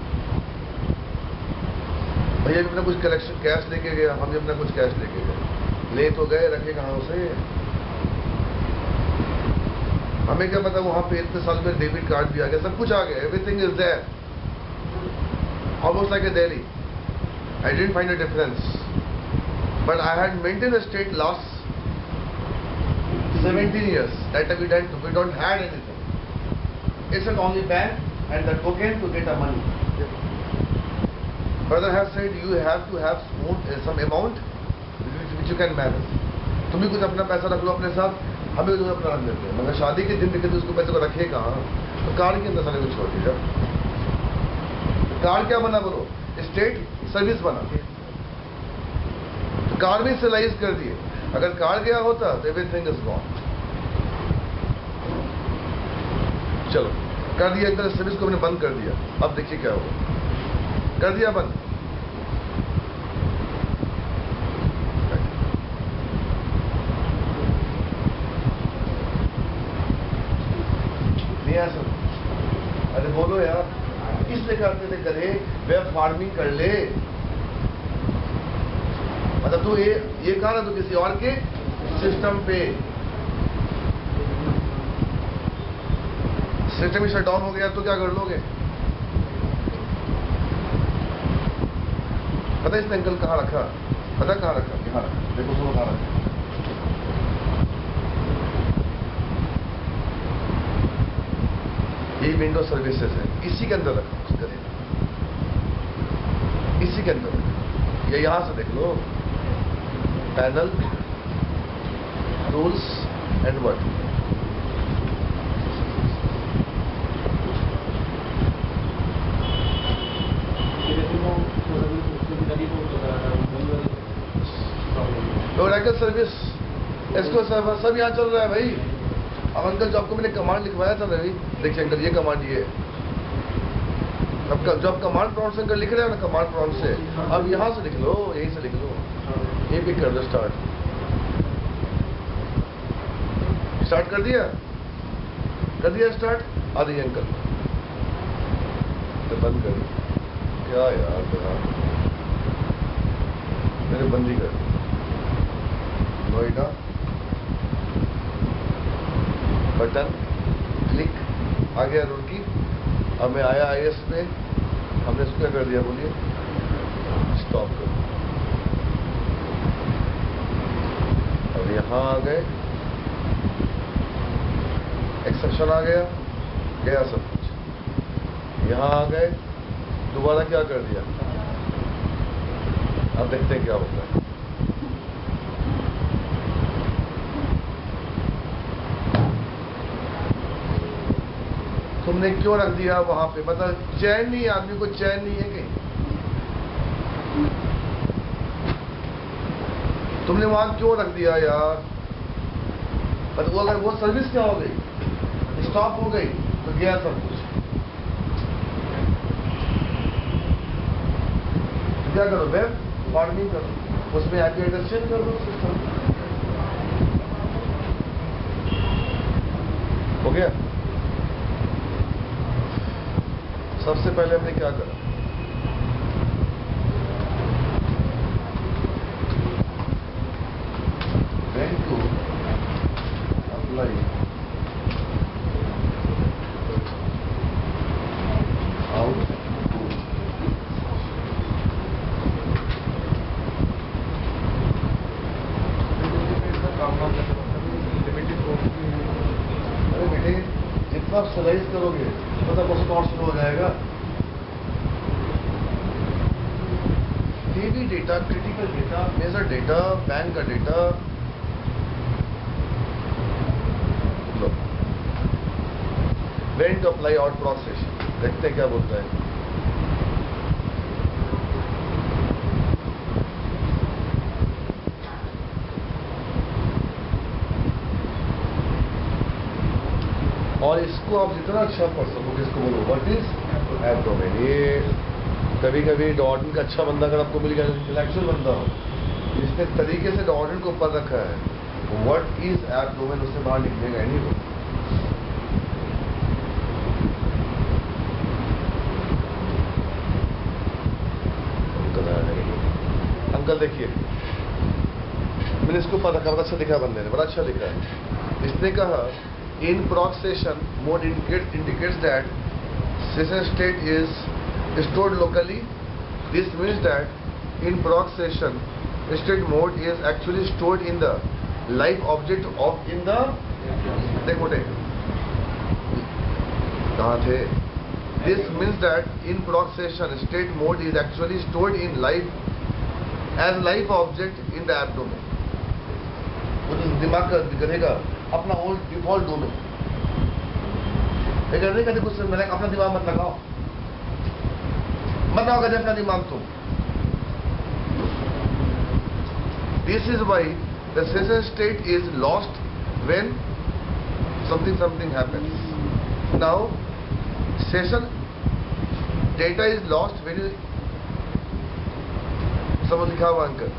भैया भी अपना कुछ कलेक्शन कैश लेके गया, हम भी अपना कुछ कैश लेके गए। ले तो गए, रखे कहाँ उसे? हमें क्या पता वहां पे इतने साल में डेबिट कार्ड भी आ गया, सब कुछ आ गया, everything is there, almost like a Delhi. I didn't find a difference, but I had maintain a state loss 17 years that we don't had anything. It's an only bank and the token to get the money. Brother has said you have to have some amount which you can manage. तुम भी कुछ अपना पैसा रख लो अपने साथ, हमें कुछ अपना रख देते हैं। मगर शादी के दिन देखे तो उसको पैसे को रखे कहाँ? तो कार्ड के अंदर सारे कुछ छोड़ दिया। कार्ड क्या बना बोलो? स्टेट सर्विस बना। तो कार्ड भी सिलाइज कर दिए। अगर कार्ड गया होता तो एवरीथिंग इज गॉन। चलो कर दिया, अंकल सर्विस को मैंने बंद कर दिया। अब देखिए क्या होगा। कर दिया बंद। नहीं आया सर? अरे बोलो यार, किसने करते थे? करे वेब फार्मिंग कर ले। मतलब तू ये कहा ना, तू किसी और के सिस्टम पे, सिस्टम ही शट डाउन हो गया तो क्या कर लोगे? पता है इसने अंकल कहाँ रखा? पता कहाँ रखा? यहाँ रखा। देखो सुनो कहाँ रखा। ये विंडो सर्विसेज है, इसी के अंदर रखा उसका, इसी के अंदर रखा। ये यहां से देख लो, panel, rules and word. Oracle service, इसको सब यहाँ चल रहा है भाई। अब अंकल जो आपको मैंने कमांड लिखवाया था ना, देखिए अंकल ये कमांड, ये अब जो आप कमांड प्रॉम्प्ट से अंकल लिख रहे हो ना, कमांड प्रॉम्प्ट से अब यहाँ से लिख लो, यहीं से लिख लो, ये भी कर दो। स्टार्ट कर दिया स्टार्ट। आ रही है अंकल, तो बंद कर। क्या यार मेरे बंदी कर नोएडा, बटन क्लिक, आ गया रुड़की। अब मैं आया IS पे, हमने इसको क्या कर दिया बोलिए? स्टॉप कर। अब यहाँ आ गए, एक्सेप्शन आ गया, गया सब कुछ। यहाँ आ गए, दोबारा क्या कर दिया? अब देखते हैं क्या होता है। तुमने क्यों रख दिया वहां पे? मतलब चैन नहीं, आदमी को चैन नहीं है कहीं। तुमने वहां क्यों रख दिया यार? पर वो अगर वो सर्विस क्या हो गई, स्टॉप हो गई, तो गया सब कुछ। क्या करो, वेब वार्निंग करो, उसमें आईपी एड्रेस चेंज कर दो सिस्टम। हो गया। सबसे पहले हमने क्या करा, बैंक को अप्लाई आउट आप स्लाइस करोगे तो तब उसका और शुरू हो जाएगा। Heavy data, critical data, major data, bank का data, went apply out process, देखते हैं क्या बोलता है। और इसको आप जितना अच्छा पढ़ सकोगे, इसको बोलो व्हाट इज ऐप डोमेन। ये कभी कभी डॉट का अच्छा बंदा अगर आपको मिल गया, इंटेलेक्चुअल बंदा हो, जिसने तरीके से डॉट को पढ़ रखा है, व्हाट इज ऐप डोमेन उससे बाहर निकलेगा नहीं वो। अंकल देखिए, मैंने इसको पढ़ रखा, बड़ा अच्छा लिखा बंदे ने, बड़ा अच्छा लिखा है। इसने कहा in proc session mode indicates that session state is stored locally. This means that in proc session state mode is actually stored in the live object of in the देखो कहाँ थे। This means that in proc session state mode is actually stored in live as live object in the app domain. वो तो दिमाग का करेगा अपना old default domain. लेकिन नहीं कहते कुछ, मैंने अपना दिमाग मत लगाओ, मत लगाओ अपना दिमाग तुम। This is why the session state is lost when something happens. Now session data is lost when you सब लिखा हुआ अंकल,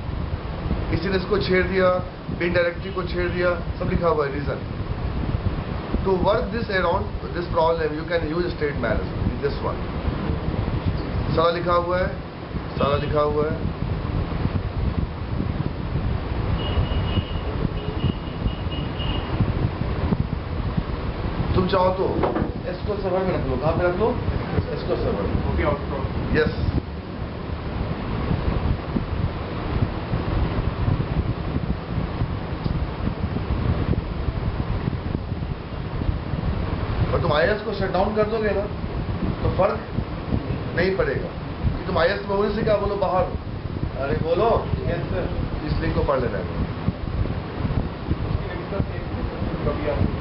किसी ने इसको छेड़ दिया, पिन डायरेक्टरी को छेड़ दिया, सब लिखा हुआ है रीजन। To work this around this problem you can use state management, this one सारा लिखा हुआ है, सारा लिखा हुआ है। तुम चाहो तो एसक्यूएल सर्वर में रख लो, कहाँ पे रख लो, एसक्यूएल सर्वर में। यस, तुम आईएस को शट डाउन कर दोगे ना तो फर्क नहीं पड़ेगा कि तुम आईएस में उन्हीं से क्या बोलो बाहर, अरे बोलो इस लिंक को पढ़ लेना है।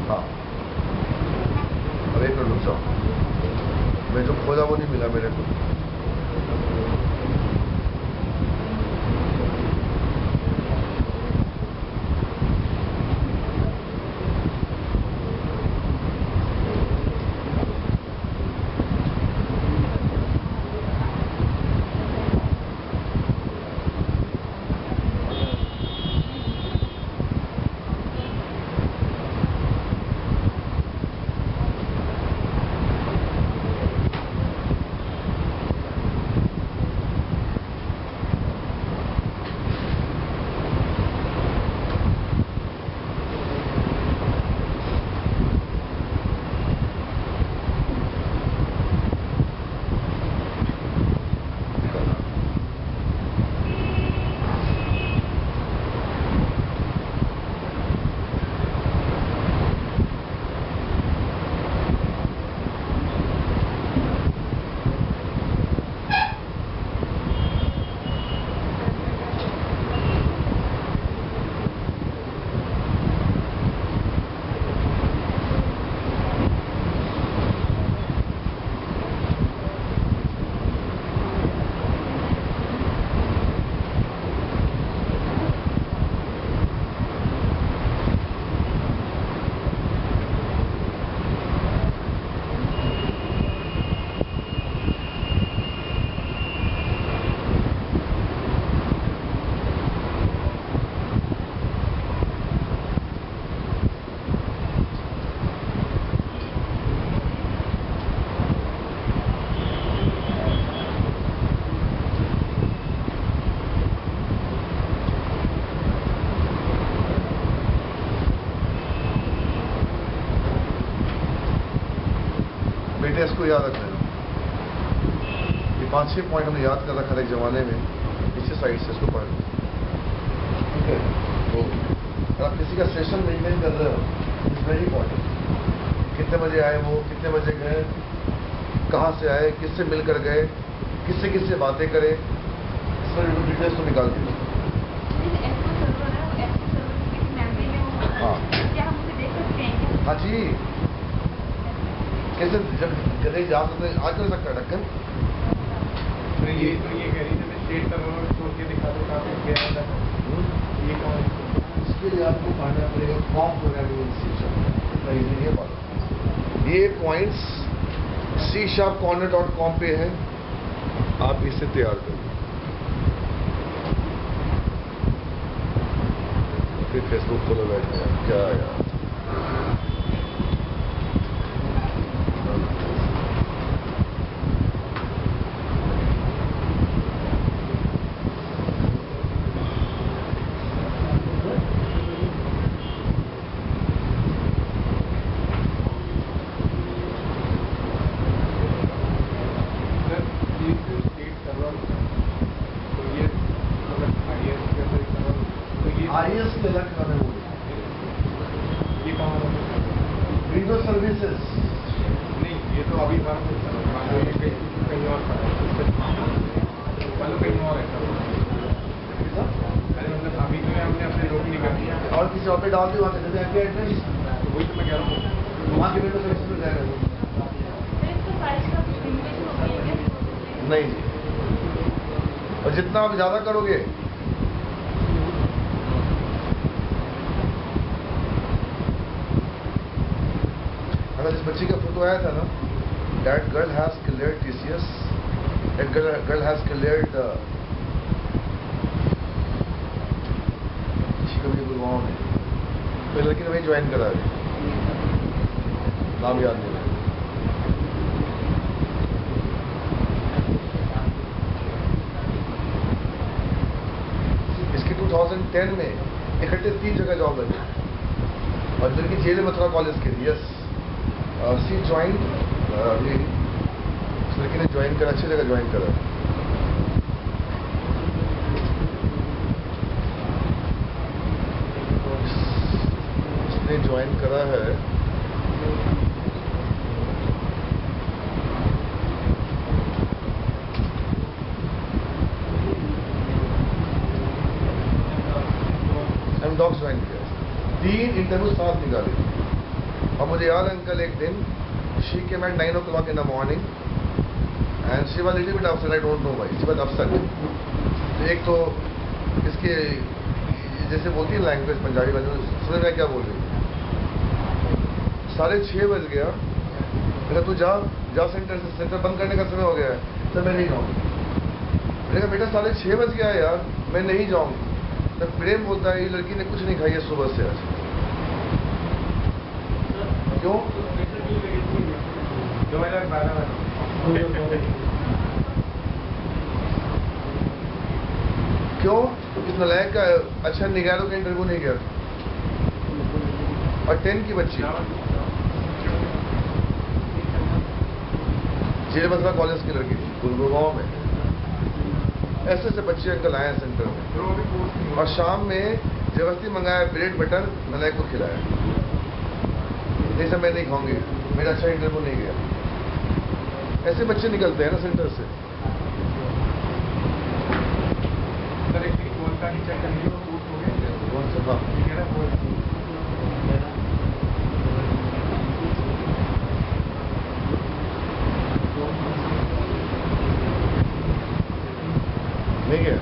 हाँ, अरे एक रुक जाओ, मैं जो खोजा वो नहीं मिला मेरे को। है, इसको याद रख लेना। ये 5-6 पॉइंट हमने याद कर रखा था एक ज़माने में, इसी साइड से इसको पढ़ लो। ठीक है, तो अगर आप किसी का सेशन मेंटेन कर रहे हो, इट्स वेरी इंपॉर्टेंट। कितने बजे आए वो, कितने बजे गए, कहाँ से आए, किससे मिलकर गए, किससे किससे बातें करें, इस पर डिटेल्स तो निकाल दीजिए। हाँ हाँ जी, कैसे जब कहीं जा सकते हैं, आज कर सकता है ढक्कन। तो ये कह रही थी मैं स्टेट सर्वर छोड़ के दिखा दूँ कहाँ पे गया था। ये कौन है? इसके लिए आपको पढ़ना पड़ेगा कॉम प्रोग्रामिंग इंस्टीट्यूशन। ये पॉइंट्स c#corner.com पे है, आप इसे तैयार करें। फिर फेसबुक खोलो बैठे हैं, क्या यार। IS के अलग खाने वो ये कहाँ है? विंडो सर्विसेज नहीं, ये तो अभी बात ये कहीं और पड़ा है, मतलब कहीं और है। अरे मतलब अभी तो हमने अपने रोक नहीं कर दिया और किसी और पे डाल दी, वहाँ कहते हैं एड्रेस, वही तो मैं कह रहा हूँ। वहाँ की विंडो सर्विसेज में जाएगा वो। नहीं जी, और जितना आप ज़्यादा करोगे हमें जिस बच्ची का फोटो आया था ना, that girl has cleared TCS, that girl has cleared Gurgaon में, तो लड़की ने वही ज्वाइन करा है, नाम याद नहीं है। इसकी 2010 में इकट्ठे 3 जगह जॉब लगी, और लड़की जेल मथुरा कॉलेज के लिए। यस, सी ज्वाइन, उस लड़की ने ज्वाइन करा, अच्छी जगह ज्वाइन करा। इसने ज्वाइन करा है एमडॉक्स ज्वाइन किया, 3 इंटरव्यू साथ निकाले। और मुझे याद है अंकल, एक दिन she came at 9 o'clock in the morning and she was little bit upset, I don't know why, she was upset। तो एक तो इसके जैसे बोलती है लैंग्वेज पंजाबी में, समझ में क्या बोल रही है। 6:30 बज गया, मैंने तू जा सेंटर बंद करने का समय हो गया है। सर मैं नहीं जाऊँगी। मैंने कहा बेटा 6:30 बज गया यार, मैं नहीं जाऊँगी। तो प्रेम बोलता है ये लड़की ने कुछ नहीं खाई है सुबह से आज। क्यों? 2012 में क्यों? इस नलायक का अच्छा निगारों का इंटरव्यू नहीं गया, और 10 की बच्ची जेल मथुरा कॉलेज की लड़की गुड़गांव में। ऐसे ऐसे बच्चे अंकल आए हैं सेंटर में, और शाम में जबरदस्ती मंगाया ब्रेड बटर, नलायक को खिलाया। नहीं सर मैं नहीं खाऊंगी, मेरा अच्छा इंटरव्यू नहीं गया। ऐसे बच्चे निकलते हैं ना सेंटर से। सर एक कौन सा टीचर का नहीं कोर्स हो गया? कौन सा? हाँ नहीं गया।